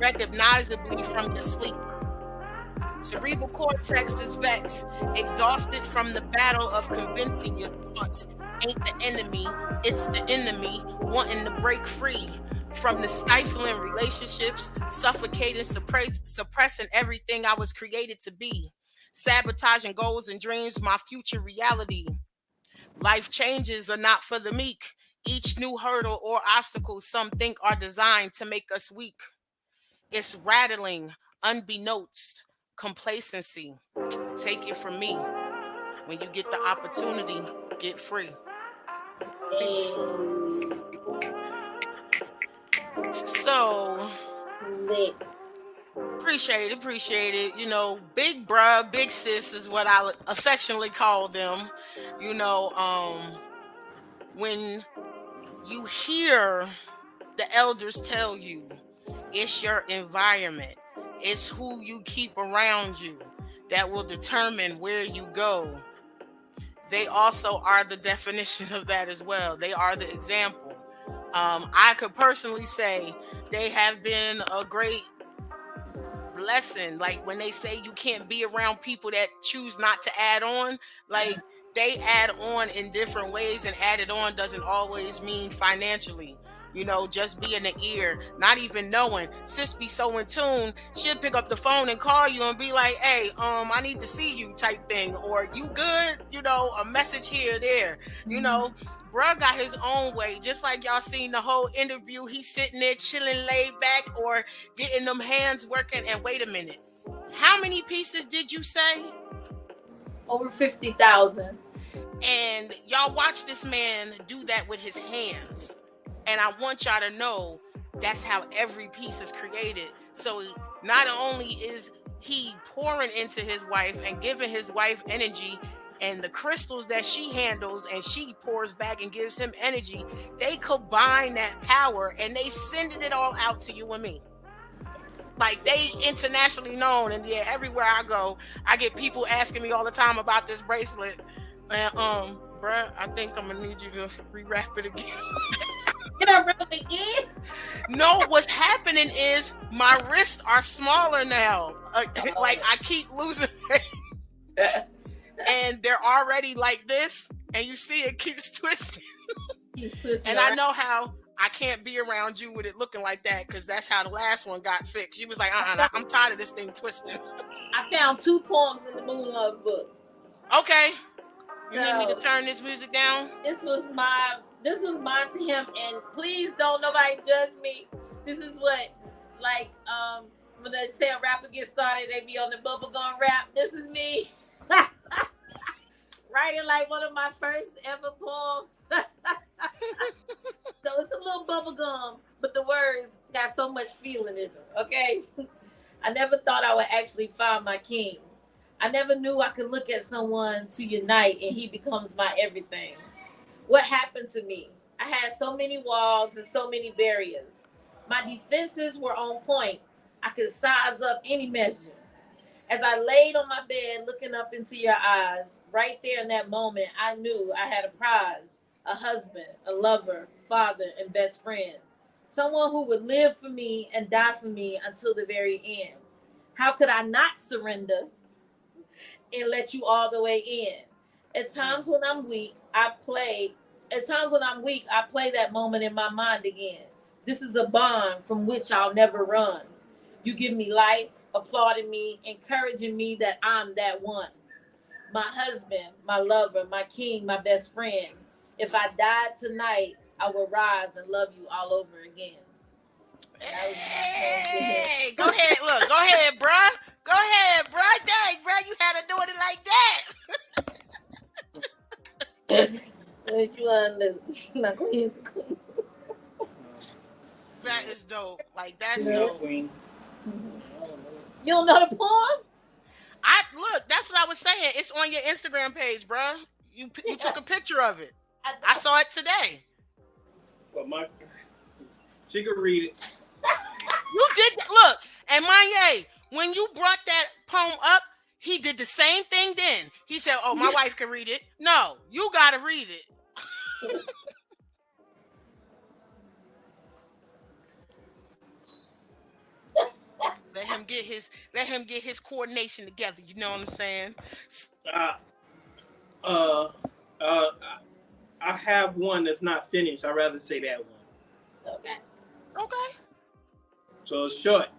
recognizably from your sleep. Cerebral cortex is vexed, exhausted from the battle of convincing your thoughts ain't the enemy, it's the enemy wanting to break free from the stifling relationships, suffocating, suppressing everything I was created to be. Sabotaging goals and dreams, my future reality. Life changes are not for the meek. Each new hurdle or obstacle some think are designed to make us weak. It's rattling, unbeknownst, complacency. Take it from me. When you get the opportunity, get free. Peace. So, appreciate it. You know, big bruh, big sis is what I affectionately call them. You know, when you hear the elders tell you it's your environment, it's who you keep around you that will determine where you go. They also are the definition of that as well. They are the example. I could personally say they have been a great lesson. Like when they say you can't be around people that choose not to add on, like they add on in different ways, and added on doesn't always mean financially. Just be in the ear, not even knowing. Sis be so in tune, she'll pick up the phone and call you and be like, hey, I need to see you type thing, or you good, a message here, there, bruh got his own way. Just like y'all seen the whole interview, he's sitting there chilling, laid back, or getting them hands working. And wait a minute, how many pieces did you say? Over 50,000. And y'all watch this man do that with his hands. And I want y'all to know that's how every piece is created. So not only is he pouring into his wife and giving his wife energy, and the crystals that she handles and she pours back and gives him energy, they combine that power and they sending it all out to you and me. Like, they internationally known. And yeah, everywhere I go, I get people asking me all the time about this bracelet. And bruh, I think I'm gonna need you to rewrap it again. Can I wrap it again? No, what's happening is my wrists are smaller now. Like, I keep losing weight. And they're already like this, and you see it keeps twisting. And I know how I can't be around you with it looking like that, because that's how the last one got fixed. She was like, I'm tired of this thing twisting. I found 2 poems in the Moon Love book. Okay. You need me to turn this music down? This was mine to him, and please don't nobody judge me. This is what, like, when they say a rapper gets started, they be on the bubblegum rap. This is me. Writing like one of my first ever poems. So it's a little bubblegum, but the words got so much feeling in them, okay? I never thought I would actually find my king. I never knew I could look at someone to unite and he becomes my everything. What happened to me? I had so many walls and so many barriers. My defenses were on point. I could size up any measure. As I laid on my bed looking up into your eyes, right there in that moment, I knew I had a prize, a husband, a lover, father, and best friend. Someone who would live for me and die for me until the very end. How could I not surrender and let you all the way in? At times when I'm weak, I play that moment in my mind again. This is a bond from which I'll never run. You give me life, applauding me, encouraging me that I'm that one. My husband, my lover, my king, my best friend. If I died tonight, I will rise and love you all over again. Hey, go ahead, look, go ahead, bruh. Go ahead, bruh. Dang, bruh, you had to do it like that. What you want to That is dope. Like, that's dope. You don't know the poem? Look, that's what I was saying. It's on your Instagram page, bruh. You took a picture of it. I saw it today. Well, she could read it. You did. Look, and Manye, when you brought that poem up, he did the same thing then. He said, oh, my wife can read it. No, you got to read it. Let him get his coordination together. You know what I'm saying? I have one that's not finished. I'd rather say that one. Okay. So it's short.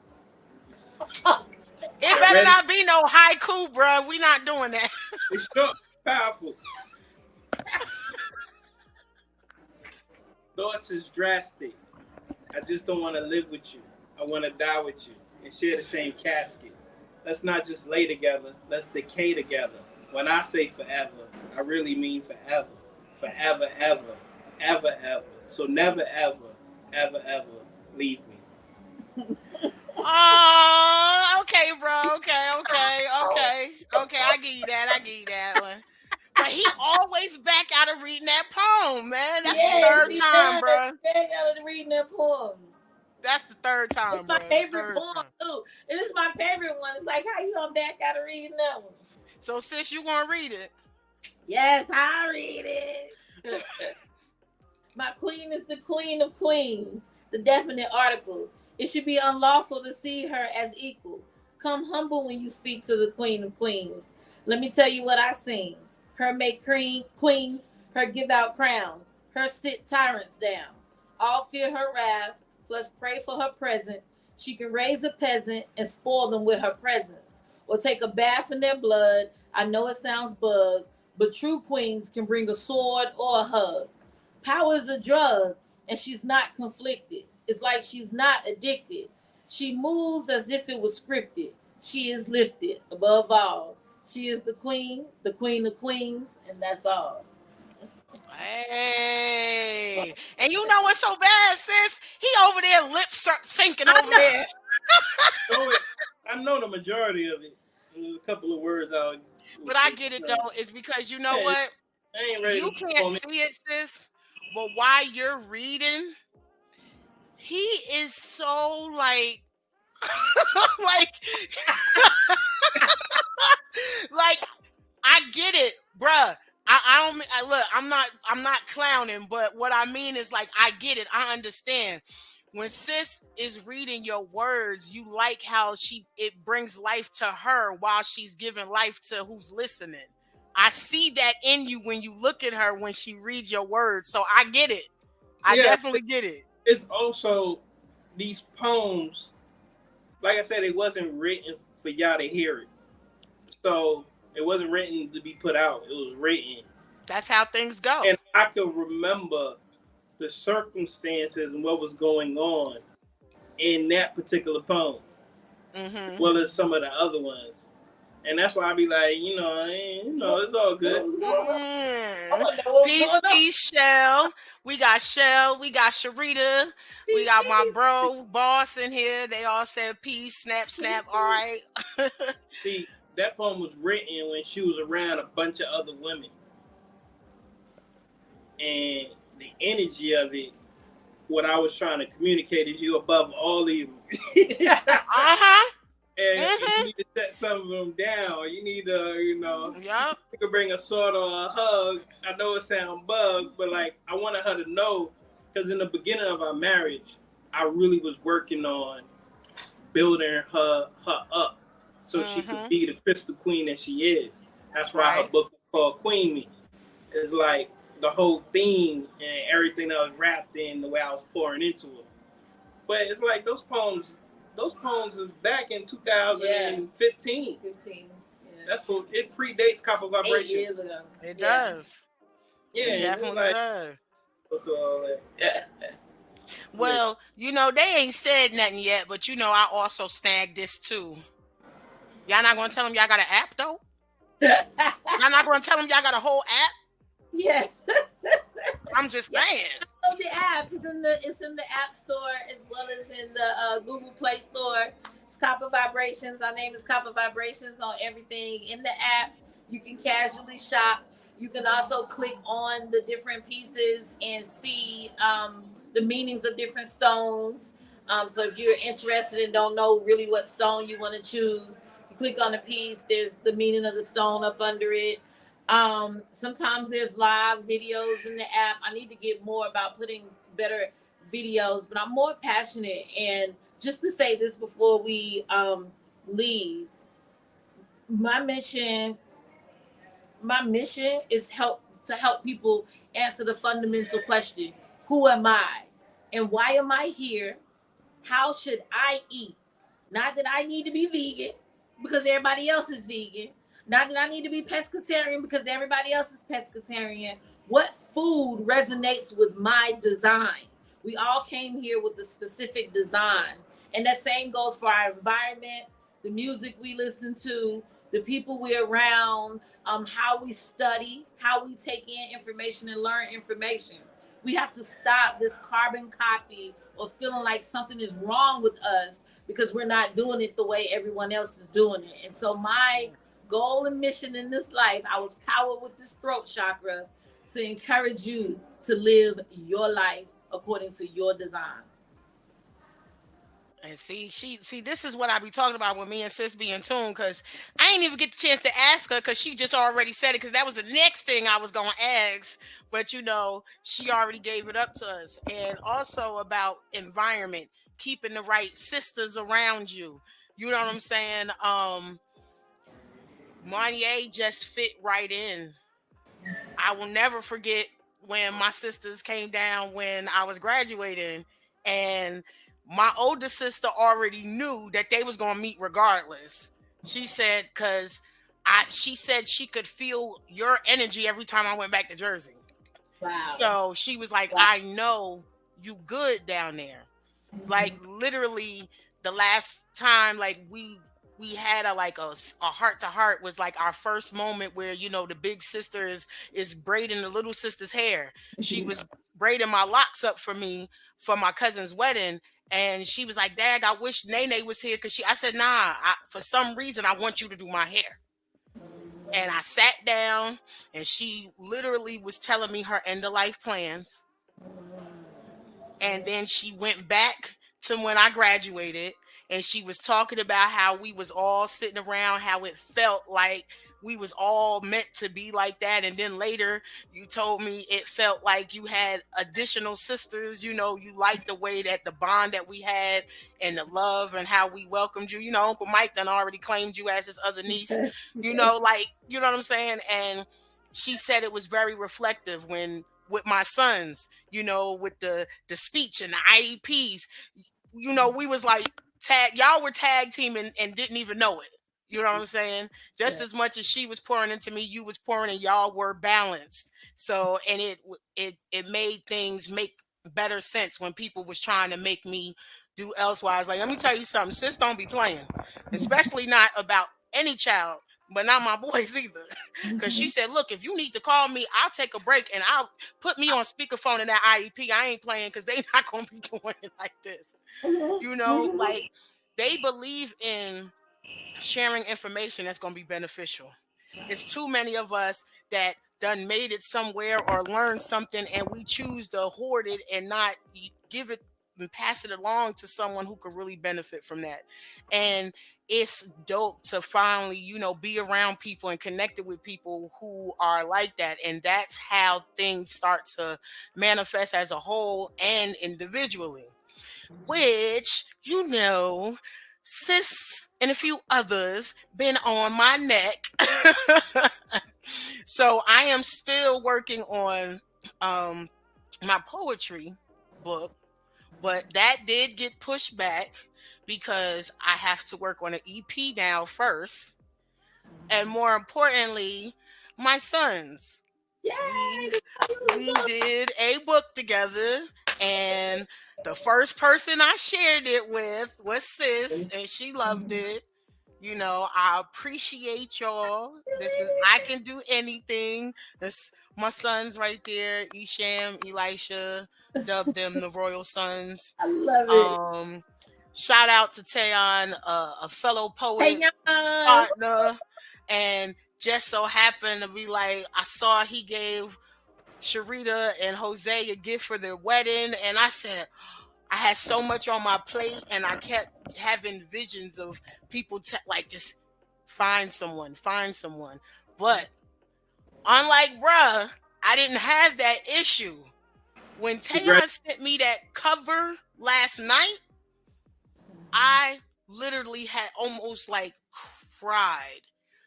It better not be no haiku, bro. We not doing that. It's short, powerful. Thoughts is drastic. I just don't want to live with you. I want to die with you and share the same casket. Let's not just lay together. Let's decay together. When I say forever, I really mean forever. Forever, ever, ever, ever. So never, ever, ever, ever leave me. Oh, okay, bro. Okay. I give you that one. But he always back out of reading that poem, man. That's the Yes, third he time, does. bro. Back out of reading that poem. That's the third It's time, my bro. The favorite third poem time. too. It is my favorite one. It's like, how you gonna back out of reading that one? So, sis, you gonna read it? Yes, I read it. My queen is the queen of queens. The definite article. It should be unlawful to see her as equal. Come humble when you speak to the queen of queens. Let me tell you what I seen. Her make queens, her give out crowns, her sit tyrants down. All fear her wrath, plus pray for her present. She can raise a peasant and spoil them with her presence, or take a bath in their blood. I know it sounds bug, but true queens can bring a sword or a hug. Power is a drug, and she's not conflicted. It's like she's not addicted. She moves as if it was scripted. She is lifted above all. She is the queen of queens, and that's all. Hey, and you know what's so bad, sis? He over there lip sinking I over know. there. So I know the majority of it. There's a couple of words out. But I get it though. It's because you know Hey, what? I ain't ready You to can't on it. see it, sis. But while you're reading, he is so like, like, like I get it, bruh. I don't look. I'm not clowning, but what I mean is like I get it. I understand. When sis is reading your words, you like how it brings life to her while she's giving life to who's listening. I see that in you when you look at her when she reads your words. So I get it. I Yeah, definitely get it. it's also these poems. Like I said, it wasn't written for y'all to hear it. So it wasn't written to be put out. It was written, That's how things go. and I could remember the circumstances and what was going on in that particular poem, as well as some of the other ones. And that's why I be like, it's all good. Peace, peace, Shell. We got Shell. We got Sharita. We got my bro, boss in here. They all said peace, snap, snap. All right. See, that poem was written when she was around a bunch of other women. And the energy of it, what I was trying to communicate is you above all evil. Uh-huh. And you need to set some of them down. Or you need to, Yep. you could bring a sword or a hug. I know it sounds bug, but like I wanted her to know, because in the beginning of our marriage, I really was working on building her up so she could be the crystal queen that she is. That's why her book is called Queen Me. It's like the whole theme and everything that was wrapped in the way I was pouring into it. But it's like those poems is back in 2015. 15. Yeah. That's cool. It predates Copper Vibration. 8 years ago. It does. Yeah, it definitely does. Yeah. Well, they ain't said nothing yet, but I also snagged this too. Y'all not gonna tell them y'all got an app though? Y'all not gonna tell them y'all got a whole app? Yes. I'm just saying. Oh, the app is in the App Store as well as in the Google Play Store. It's Copper Vibrations. Our name is Copper Vibrations on everything in the app. You can casually shop. You can also click on the different pieces and see the meanings of different stones. So if you're interested and don't know really what stone you want to choose, you click on the piece. There's the meaning of the stone up under it. Sometimes there's live videos in the app. I need to get more about putting better videos, but I'm more passionate. And just to say this before we leave, my mission is to help people answer the fundamental question: who am I, and why am I here? How should I eat? Not that I need to be vegan because everybody else is vegan. Not that I need to be pescatarian because everybody else is pescatarian. What food resonates with my design? We all came here with a specific design. And that same goes for our environment, the music we listen to, the people we're around, how we study, how we take in information and learn information. We have to stop this carbon copy or feeling like something is wrong with us because we're not doing it the way everyone else is doing it. And so my goal and mission in this life. I was powered with this throat chakra to encourage you to live your life according to your design. And see, this is what I be talking about when me and sis be in tune, because I ain't even get the chance to ask her because she just already said it, because that was the next thing I was gonna ask. But she already gave it up to us. And also about environment, keeping the right sisters around you. You know what I'm saying? Monye just fit right in. I will never forget when my sisters came down when I was graduating, and my older sister already knew that they was gonna meet regardless. She said, because she said she could feel your energy every time I went back to Jersey. Wow. So she was like, Wow. I know you good down there. Like literally the last time, like we had a heart to heart was like our first moment where the big sister is braiding the little sister's hair. She was braiding my locks up for me for my cousin's wedding, and she was like, Dad, I wish Nene was here, because I said, nah, for some reason I want you to do my hair. And I sat down, and she literally was telling me her end of life plans. And then she went back to when I graduated, and she was talking about how we was all sitting around, how it felt like we was all meant to be like that. And then later you told me it felt like you had additional sisters. You liked the way that the bond that we had and the love and how we welcomed you. Uncle Mike done already claimed you as his other niece. Like, you know what I'm saying? And she said it was very reflective when with my sons, with the speech and the IEPs, we was like y'all were tag teaming and didn't even know it. You know what I'm saying? Just as much as she was pouring into me, you was pouring, and y'all were balanced. So, and it made things make better sense when people was trying to make me do elsewise. Like, let me tell you something, sis don't be playing, especially not about any child, but not my boys either. Because she said, look, if you need to call me, I'll take a break and I'll put me on speakerphone in that IEP. I ain't playing, because they not going to be doing it like this. Like they believe in sharing information that's going to be beneficial. It's too many of us that done made it somewhere or learned something, and we choose to hoard it and not give it and pass it along to someone who could really benefit from that. And it's dope to finally, be around people and connected with people who are like that. And that's how things start to manifest as a whole and individually, which, sis and a few others been on my neck. So I am still working on my poetry book, but that did get pushed back because I have to work on an EP now first. And more importantly, my sons. Yay! We did a book together, and the first person I shared it with was sis, and she loved it. I appreciate y'all. This is I Can Do Anything. This my sons right there, Isham, Elisha, dubbed them the Royal Sons. I love it. Shout out to Tayon, a fellow poet Hey, partner, and just so happened to be like, I saw he gave Sharita and Jose a gift for their wedding, and I said, I had so much on my plate, and I kept having visions of people like just find someone. But unlike bruh, I didn't have that issue. When Tayon sent me that cover last night, I literally had almost like cried.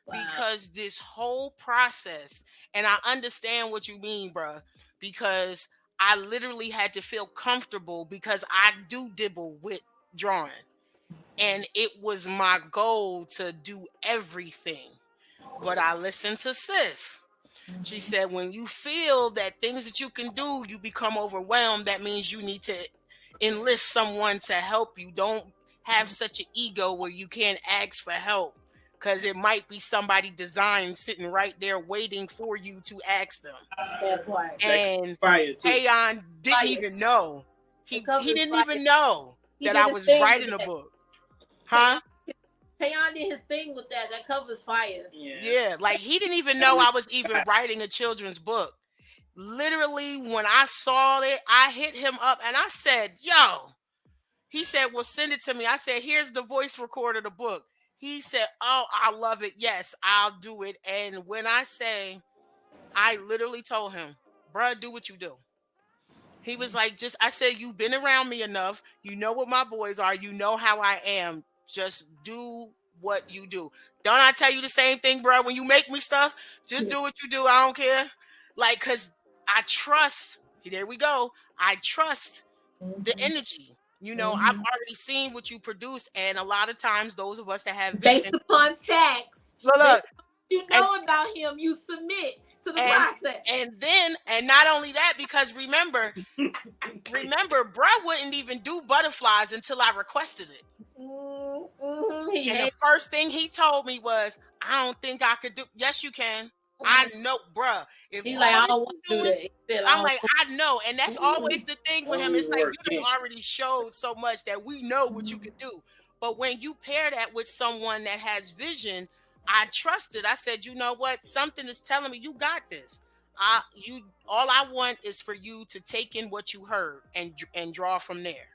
Wow. Because this whole process, and I understand what you mean, bruh, because I literally had to feel comfortable, because I do dibble with drawing, and it was my goal to do everything. But I listened to sis. She said, when you feel that things that you can do, you become overwhelmed, that means you need to enlist someone to help you. Don't have such an ego where you can't ask for help, because it might be somebody designed sitting right there waiting for you to ask them. That part. And Tayon didn't even know. He didn't even know that I was writing a book. Huh? Tayon did his thing with that. That cover's fire. Yeah, like he didn't even know I was even writing a children's book. Literally, when I saw it, I hit him up and I said, "Yo." He said, "Well, send it to me." I said, "Here's the voice record of the book." He said, "Oh, I love it. Yes, I'll do it." And when I say, I literally told him, "Bruh, do what you do." He was like, just, I said, "You've been around me enough. You know what my boys are. You know how I am. Just do what you do." Don't I tell you the same thing, bro? When you make me stuff, just do what you do. I don't care. Like, because I trust, there we go. I trust the energy. I've already seen what you produce. And a lot of times, those of us that have Based vision, upon facts, look, based look, on what you and know about him, you submit to the and process. and not only that, because remember, bruh wouldn't even do butterflies until I requested it. And the first thing he told me was, "I don't think I could do." Yes, you can. I know, bruh. If He all like, I that don't you want to do doing, that. He said, I'm like, I know. And that's always the thing with him. Only It's like work you done already showed so much that we know what you can do. But when you pair that with someone that has vision, I trusted. I said, "You know what? Something is telling me you got this. All I want is for you to take in what you heard and draw from there."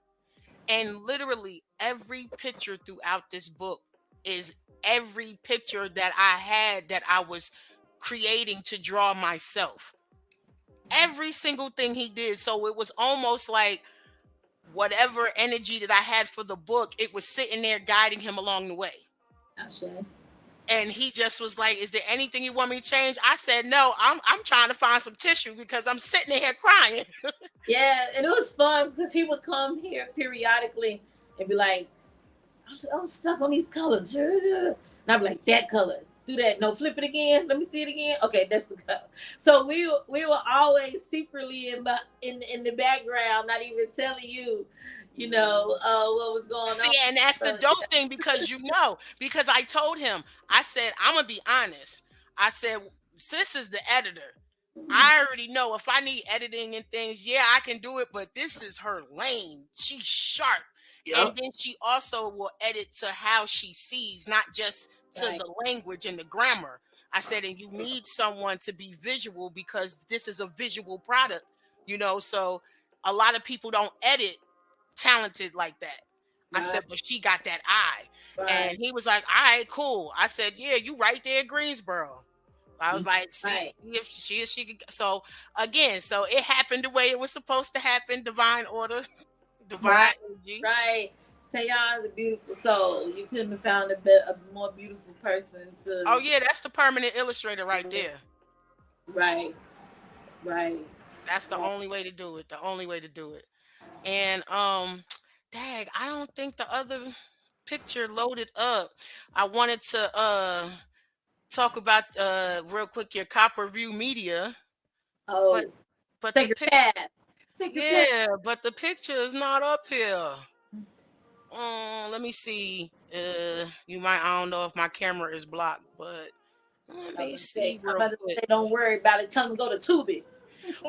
And literally every picture throughout this book is every picture that I had that I was creating to draw myself. Every single thing he did. So it was almost like whatever energy that I had for the book, it was sitting there guiding him along the way. And he just was like, "Is there anything you want me to change?" I said, "No, I'm trying to find some tissue because I'm sitting here crying." Yeah, and it was fun because he would come here periodically and be like, I'm stuck on these colors. And I'd be like, "That color. Do that. No, flip it again. Let me see it again. Okay, that's the color." So we were always secretly in the background, not even telling you, what was going See, on. and that's the dope thing because I told him, I said, "I'm gonna be honest." I said, "Sis is the editor. I already know if I need editing and things, yeah, I can do it, but this is her lane. She's sharp." And then she also will edit to how she sees, not just to Right. the language and the grammar. I said, and you need someone to be visual because this is a visual product. So a lot of people don't edit talented like that. I said, Right. "But she got that eye." Right. And he was like, "All right, cool." I said, "Yeah, you right there, Greensboro." I was like, see, Right. see if she could. So again, so it happened the way it was supposed to happen. Divine order, divine Right. energy. Right. Tayon's a beautiful soul. You couldn't have found a more beautiful person Oh to. yeah, that's the permanent illustrator right there. Right. Right. That's the only way to do it. The only way to do it. And dag, I don't think the other picture loaded up. I wanted to talk about real quick your Copper View Media, but Oh, but the sacred pic path. Sacred path. yeah, but the picture is not up here. Let me see. I don't know if my camera is blocked, but let me see I'm real about to quick. say, don't worry about it. Tell them to go to Tubi.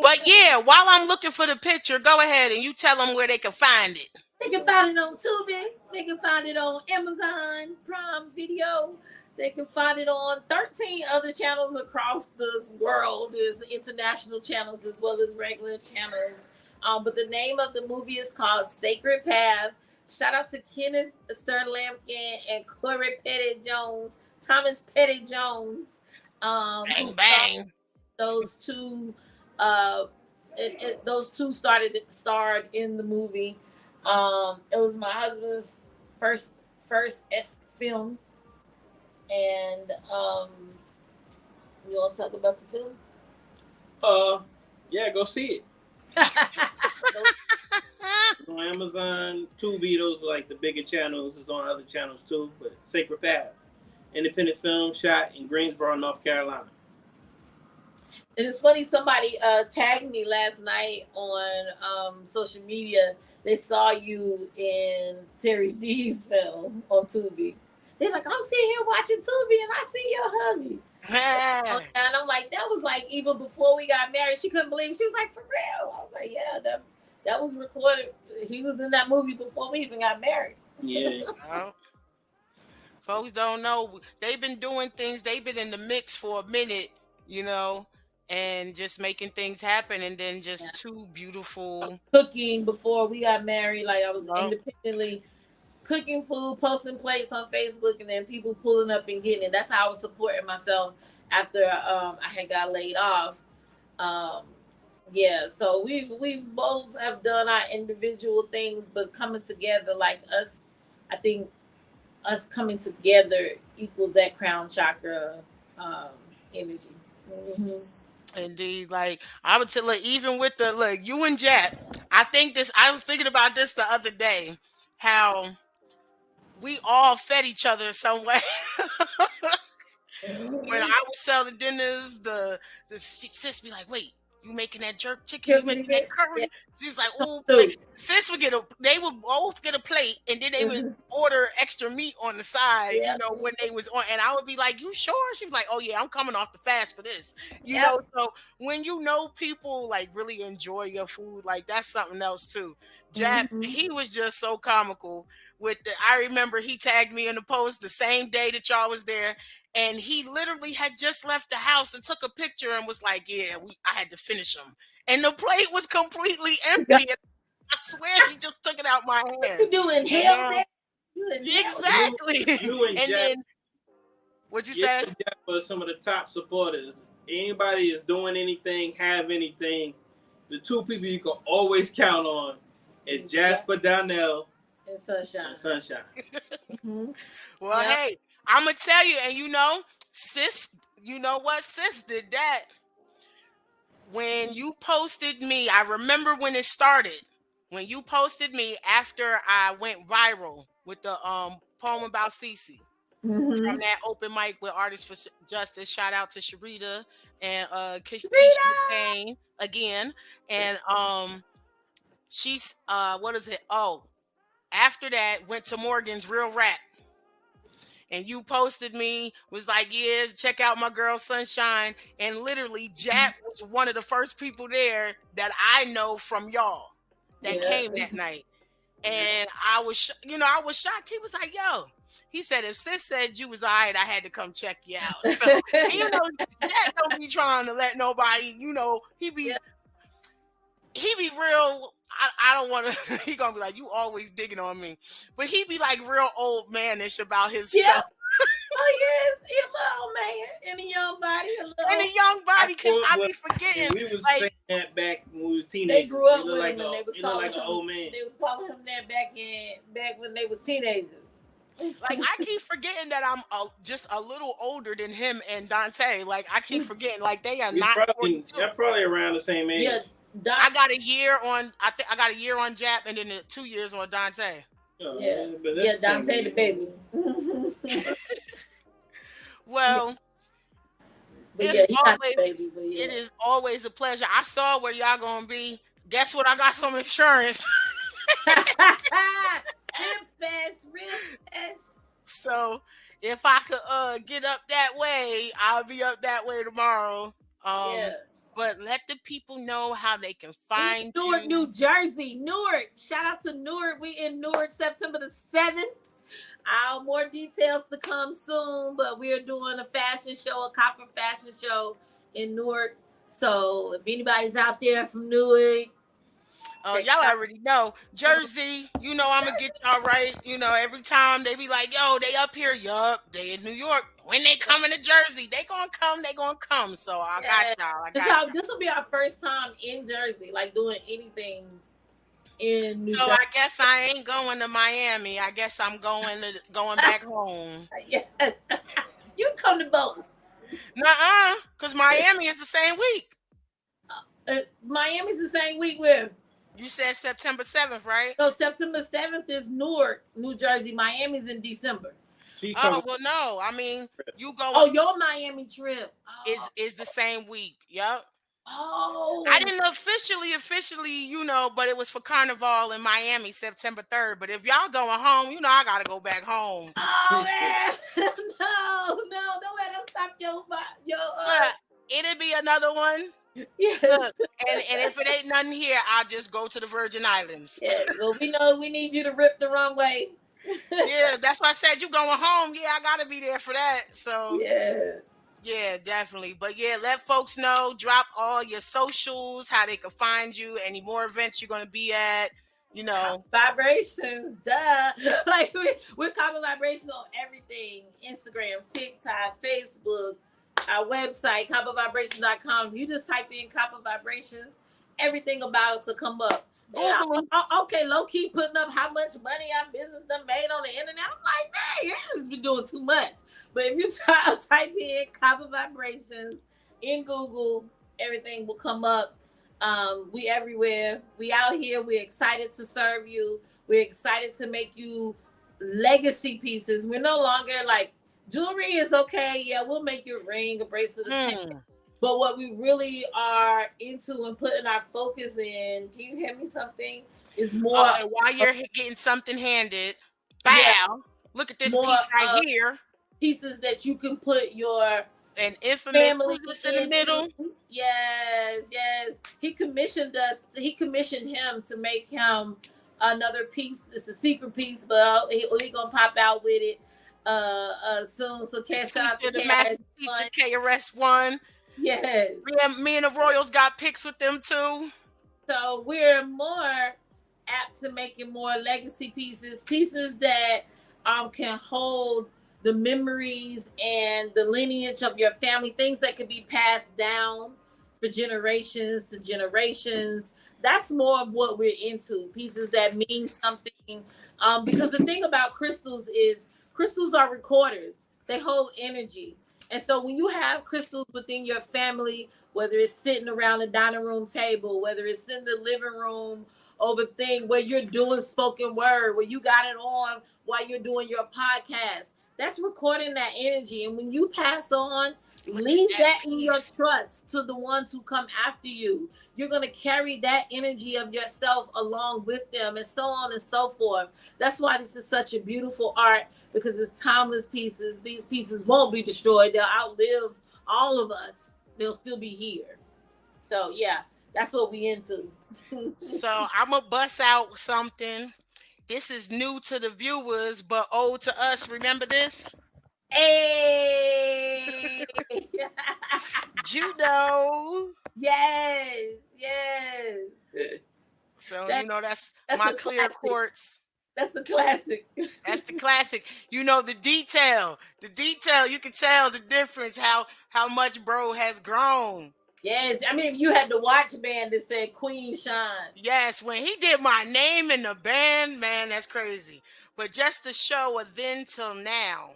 But yeah, while I'm looking for the picture, go ahead and you tell them where they can find it. They can find it on Tubi. They can find it on Amazon Prime Video. They can find it on 13 other channels across the world. There's international channels as well as regular channels. But the name of the movie is called Sacred Path. Shout out to Kenneth Sir Lampkin and Corey Petty Jones, Thomas Petty Jones, who Bang starred bang. those two. Uh, those two starred in the movie. It was my husband's first film, and you want to talk about the film? Yeah, go see it. It's on Amazon, Tubi. Those are like the bigger channels. It's on other channels too. But Sacred Path, independent film shot in Greensboro, North Carolina. And it's funny, somebody tagged me last night on social media. They saw you in Terry D's film on Tubi. They're like, "I'm sitting here watching Tubi and I see your hubby." And I'm like, that was like even before we got married. She couldn't believe it. She was like, "For real?" I was like, "Yeah, that was recorded. He was in that movie before we even got married." Yeah. Folks don't know they've been doing things. They've been in the mix for a minute, you know, and just making things happen. And then Yeah. just two beautiful. Cooking before we got married, like I was Well, independently cooking food, posting plates on Facebook, and then people pulling up and getting it. That's how I was supporting myself after I had got laid off. Um, yeah, so we both have done our individual things, but coming together, like us, I think us coming together equals that crown chakra um, energy. Mm-hmm. indeed, like I would tell, like, even with the look, you and Jet, I think this. I was thinking about this the other day, how we all fed each other some way. When Mm-hmm. I would sell the dinners, the sis be like, "Wait, you making that jerk chicken? You Give me making that that. Yeah, curry?" She's like, come "Oh, through. sis would get a. They would both get a plate, and then they would Mm-hmm. order extra meat on the side. You Yep. know, when they was on, and I would be like, "You sure?" She was like, "Oh yeah, I'm coming off the fast for this." You Yep. know, so when you know people like really enjoy your food, like that's something else too. Jap, Mm-hmm. he was just so comical with the. I remember he tagged me in the post the same day that y'all was there, and he literally had just left the house and took a picture and was like, "Yeah, I had to finish them," and the plate was completely empty. And I swear he just took it out my What hand. you do? And Inhale now, that? You inhale that? You, exactly. you and And Jeff, then what'd you you say? and Jeff are some of the top supporters. Anybody is doing anything, have anything, the two people you can always count on is Jasper Donnell And sunshine. and Sunshine. Mm-hmm. Well, Yep. hey, I'm gonna tell you, and you know, sis, you know what, sis did that when you posted me. I remember when it started. When you posted me after I went viral with the poem about Cece. Mm-hmm. From that open mic with Artists for Justice. Shout out to Sharita and Keisha Rita! McCain again. And she's what is it? Oh, after that went to Morgan's Real Rap. And you posted me, was like, yeah, check out my girl Sunshine. And literally Jap was one of the first people there that I know from y'all that Yeah. came that night. And I was, I was shocked. He was like, "Yo," he said, "if sis said you was all right, I had to come check you out." So, and, Jack don't be trying to let nobody, Yeah. he be real. I don't want to. He gonna be like, "You always digging on me," but he be like real old manish about his Yeah. stuff. Oh yes, he a little man in a young body, a And little. the young I body, cause grew up I be with, and forgetting, we was like, saying that back when we was They teenagers. grew up He look with like him, and they was he look calling like an him. old man. They was calling him that back when they was teenagers. I keep forgetting that I'm just a little older than him and Dante. Like I keep forgetting, like they are We not probably 42. they're probably around the same age. Yeah, I Doc. got a year on. I think I got a year on Jap and then 2 years on Dante. Yeah, but yeah, that's the same Dante the age. baby. Well, But yeah, it's he not the always baby. But it yeah. is always a pleasure. I saw where y'all gonna be. Guess what? I got some insurance. Real fast. So if I could get up that way, I'll be up that way tomorrow. Yeah. But let the people know how they can We in find Newark, you. New Jersey. Newark. Shout out to Newark. We in Newark September the 7th. More details to come soon, but we are doing a fashion show, a copper fashion show in Newark. So if anybody's out there from Newark, Y'all already know Jersey. I'm gonna get y'all right. Every time they be like, "Yo, they up here." Yup, they in New York. When they coming to Jersey, they gonna come. They gonna come. So I got y'all. I got y'all. this will be our first time in Jersey, like doing anything in New So Jersey. I guess I ain't going to Miami. I guess I'm going back home. Yeah. You can come to both. Nuh-uh, because Miami is the same week. Miami's the same week where You said September 7th, right? no, September 7th is Newark, New Jersey. Miami's in December. Oh, well, no. I mean, you go. Oh, your Miami trip is the same week. Yep. Oh, I didn't officially, but it was for Carnival in Miami, September 3rd. But if y'all going home, I gotta go back home. Oh man, no, don't let us stop your. Look, it'll be another one. Yes. Look, and if it ain't nothing here, I'll just go to the Virgin Islands. Yeah, well, we know we need you to rip the runway. Yeah, that's why I said you going home. Yeah, I gotta be there for that. So Yeah. yeah, definitely. But yeah, let folks know. Drop all your socials, how they can find you, any more events you're gonna be at. You know. Vibrations, duh. Like we're copy vibrations on everything. Instagram, TikTok, Facebook, our website, coppervibrations.com. If you just type in copper vibrations, everything about us will come up. Yeah, Google them. okay, low key putting up how much money our business done made on the internet. I'm like, man, you just been doing too much. But if you type in copper vibrations in Google, everything will come up. We everywhere. We out here. We're excited to serve you. We're excited to make you legacy pieces. We're no longer like jewelry is okay. Yeah, we'll make you a ring, a bracelet, a pin. But what we really are into and putting our focus in, can you hear me something? Is more Oh, and while you're getting something handed, yeah, bow. Look at this more piece right here. pieces that you can put your And infamous. family Who's this in the into. middle? Yes, yes. He commissioned us. He commissioned him to make him another piece. It's a secret piece, but he gonna pop out with it soon. So The cash out teacher, to the cash. master teacher, KRS-One. Yes. Me and the Royals got pics with them too. So we're more apt to making more legacy pieces that can hold the memories and the lineage of your family, things that can be passed down for generations to generations. That's more of what we're into. Pieces that mean something. Because the thing about crystals is crystals are recorders. They hold energy. And so when you have crystals within your family, whether it's sitting around the dining room table, whether it's in the living room over thing where you're doing spoken word, where you got it on while you're doing your podcast, that's recording that energy. And when you pass on, Look at leave that that in your piece. trust to the ones who come after you. You're going to carry that energy of yourself along with them, and so on and so forth. That's why this is such a beautiful art, because it's timeless pieces. These pieces won't be destroyed. They'll outlive all of us. They'll still be here. So yeah, that's what we into. So I'm gonna bust out something. This is new to the viewers, but old to us. Remember this? Hey. Judo. Yes, yes. So That, that's that's my a clear classic. quartz. That's a classic. That's the classic. The detail. The detail. You can tell the difference. How much bro has grown. Yes, I mean you had the watch band that said Queen Shine. Yes, when he did my name in the band, man, that's crazy. But just to show a then till now,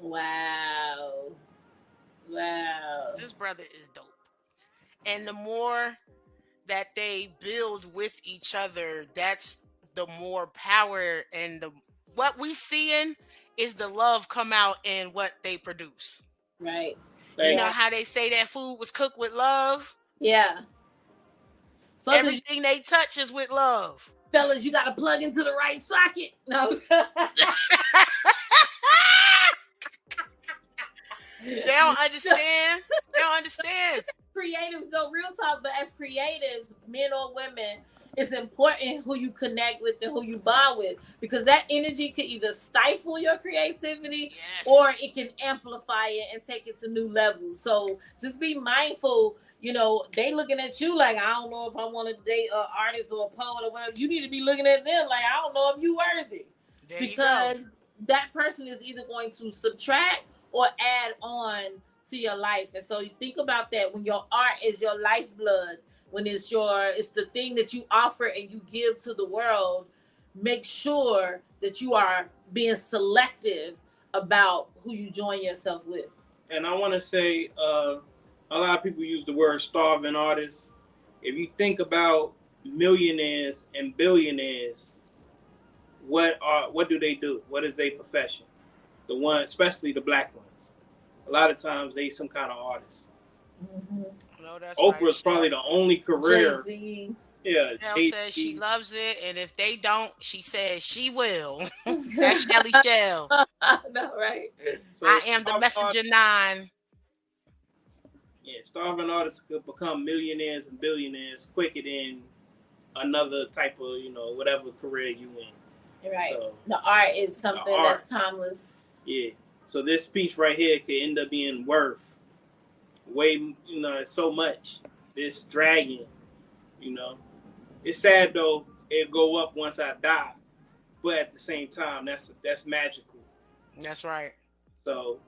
Wow. Wow. this brother is dope. And the more that they build with each other, that's the more power and the what we seeing is the love come out in what they produce. Right. You know Yeah. how they say that food was cooked with love? Yeah. Fellas, Everything they touch is with love. fellas, you gotta plug into the right socket. No. They don't understand. They don't understand. Creatives go real talk, but as creatives, men or women, it's important who you connect with and who you bond with, because that energy could either stifle your creativity or Yes. it can amplify it and take it to new levels. So just be mindful. They looking at you like, I don't know if I want to date an artist or a poet or whatever. You need to be looking at them like, I don't know if you worthy, There you go. because that person is either going to subtract or add on to your life. And so you think about that when your art is your lifeblood, when it's the thing that you offer and you give to the world. Make sure that you are being selective about who you join yourself with. And I want to say, a lot of people use the word starving artists. If you think about millionaires and billionaires, what do they do? What is their profession? The one, especially the black ones. A lot of times they some kind of artist. Mm-hmm. No, that's Oprah's right, probably the only career. Jay-Z. Yeah, Shell says she loves it, and if they don't, she says she will. That's Shelly Shell. No, right? So I am the messenger 9. Yeah, starving artists could become millionaires and billionaires quicker than another type of, whatever career you in. Right. So The art is something art, that's timeless. yeah. So this piece right here could end up being worth way, so much. This dragon, you know. It's sad though. It'll go up once I die, but at the same time, that's magical. That's right. So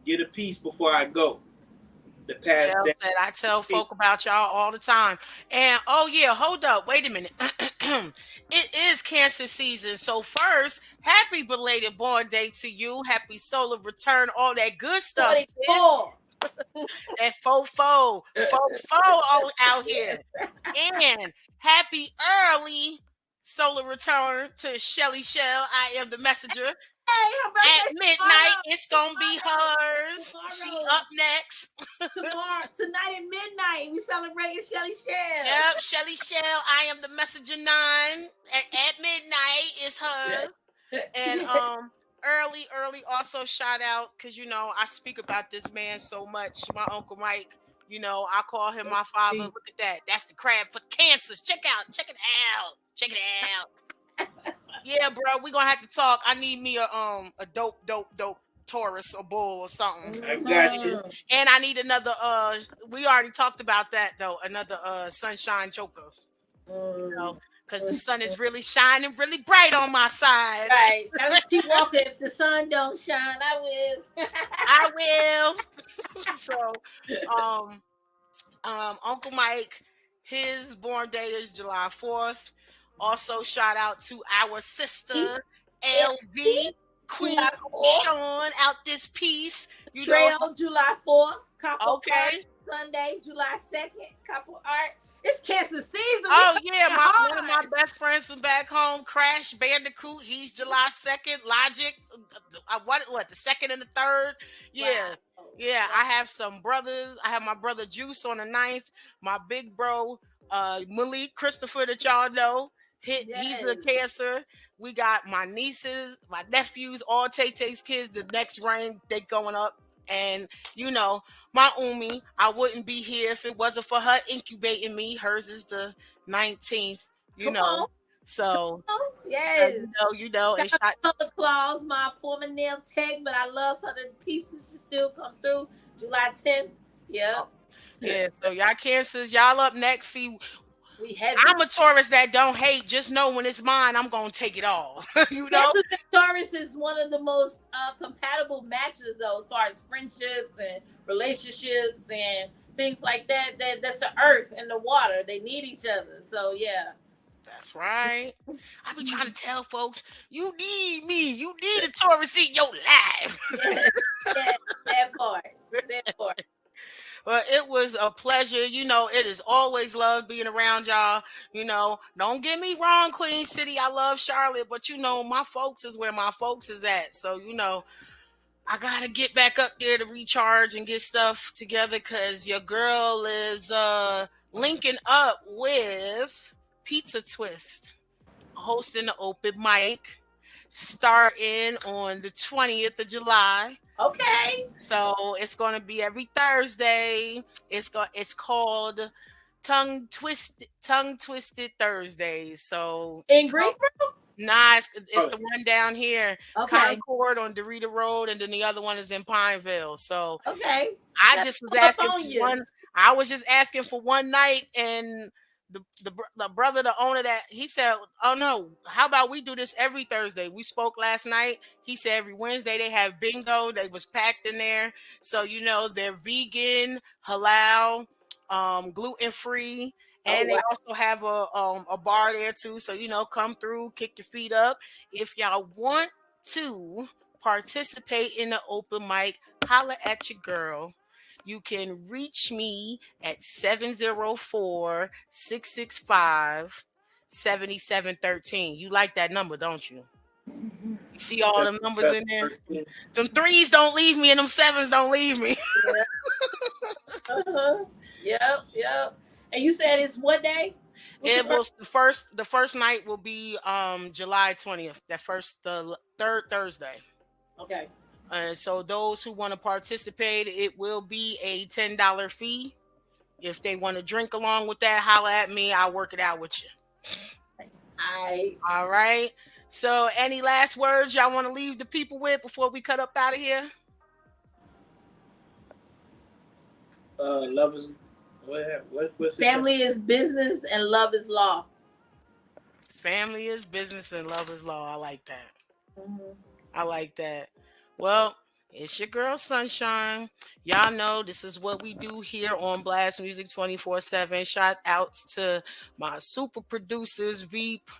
get a piece before I go. The past Michelle down. said, I tell folk about y'all all the time. And oh yeah, hold up, wait a minute. It is cancer season. So first, happy belated born day to you. Happy solar return, all that good stuff, sis. 44. That fofo all out here. And happy early solar return to Shelly Shell. I am the messenger. Hey, her At birthday's midnight, it's gonna be hers. She tomorrow. up next. Tomorrow, tonight at midnight, we celebrating Shelly Shell. Yep, Shelly Shell. I am the messenger 9. At midnight, it's hers. And early also shout out because I speak about this man so much. My Uncle Mike. I call him my father. Look at that. That's the crab for cancers. Check it out. Yeah, bro, we gonna have to talk. I need me a dope Taurus or bull or something. I got you. And I need another we already talked about that though, another sunshine choker. Because the sun is really shining really bright on my side. Right. I was keep walking. If the sun don't shine, I will. I will. So Uncle Mike, his born day is July 4th. Also, shout out to our sister LV Queen Sean out this piece. Trail July 4th. Couple Okay. Art, Sunday, July 2nd. Couple Art. It's cancer season. Oh yeah, one of my best friends from back home, Crash Bandicoot. He's July 2nd. Logic, what the 2nd and the 3rd? Yeah. Wow. Yeah, I have some brothers. I have my brother Juice on the 9th. My big bro, Malik Christopher, that y'all know. He's the cancer. We got my nieces, my nephews, all Tay-Tay's kids. The next rain, they going up. And my Umi, I wouldn't be here if it wasn't for her incubating me. Hers is the 19th, So yes, and Color Claws, my former nail tech, but I love her. The pieces still come through. July 10th. Yeah. Yeah. So y'all cancers, y'all up next. See, We I'm a Taurus that don't hate. Just know when it's mine, I'm gonna take it all. Taurus is one of the most compatible matches, though, as far as friendships and relationships and things like that. That's the earth and the water. They need each other. So yeah. That's right. I be trying to tell folks, you need me. You need a Taurus in your life. Yeah, that part. Well, it was a pleasure. It is always love being around y'all. Don't get me wrong, Queen City. I love Charlotte, but my folks is where my folks is at. So, I gotta get back up there to recharge and get stuff together because your girl is linking up with Pizza Twist, hosting the open mic, starting on the 20th of July. Okay. So it's going to be every Thursday. It's called Tongue Twisted Thursdays. So in Greensboro? Nah, it's the one down here, okay. Concord on Dorita Road, and then the other one is in Pineville. So okay, I just was asking for one. I was just asking for one night, and the brother, the owner, that he said, "Oh no, how about we do this every Thursday?" We spoke last night. He said every Wednesday they have bingo. They was packed in there, so they're vegan, halal, gluten free. And they also have a bar there too. So, come through, kick your feet up. If y'all want to participate in the open mic, holla at your girl. You can reach me at 704-665-7713. You like that number, don't you? You see all them numbers in there? Them 3s don't leave me and them 7s don't leave me. Yep. And you said it's what day? It was the first night will be July 20th. The third Thursday. Okay. So those who want to participate, it will be a $10 fee. If they want to drink along with that, holla at me. I'll work it out with you. All right. All right. So, any last words y'all want to leave the people with before we cut up out of here? Love is what's it say? Family is business and love is law. Family is business and love is law. I like that. Mhm. I like that. Well, it's your girl Sunshine. Y'all know this is what we do here on Blast Music 24/7. Shout outs to my super producers, Veep,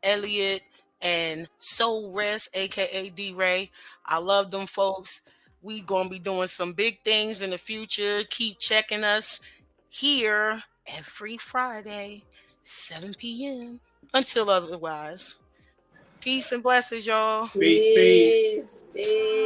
Elliot, and Soul Rest, aka D Ray. I love them folks. We gonna be doing some big things in the future. Keep checking us here every Friday, 7 p.m. Until otherwise. Peace and blessings, y'all. Peace, peace. Peace. Peace.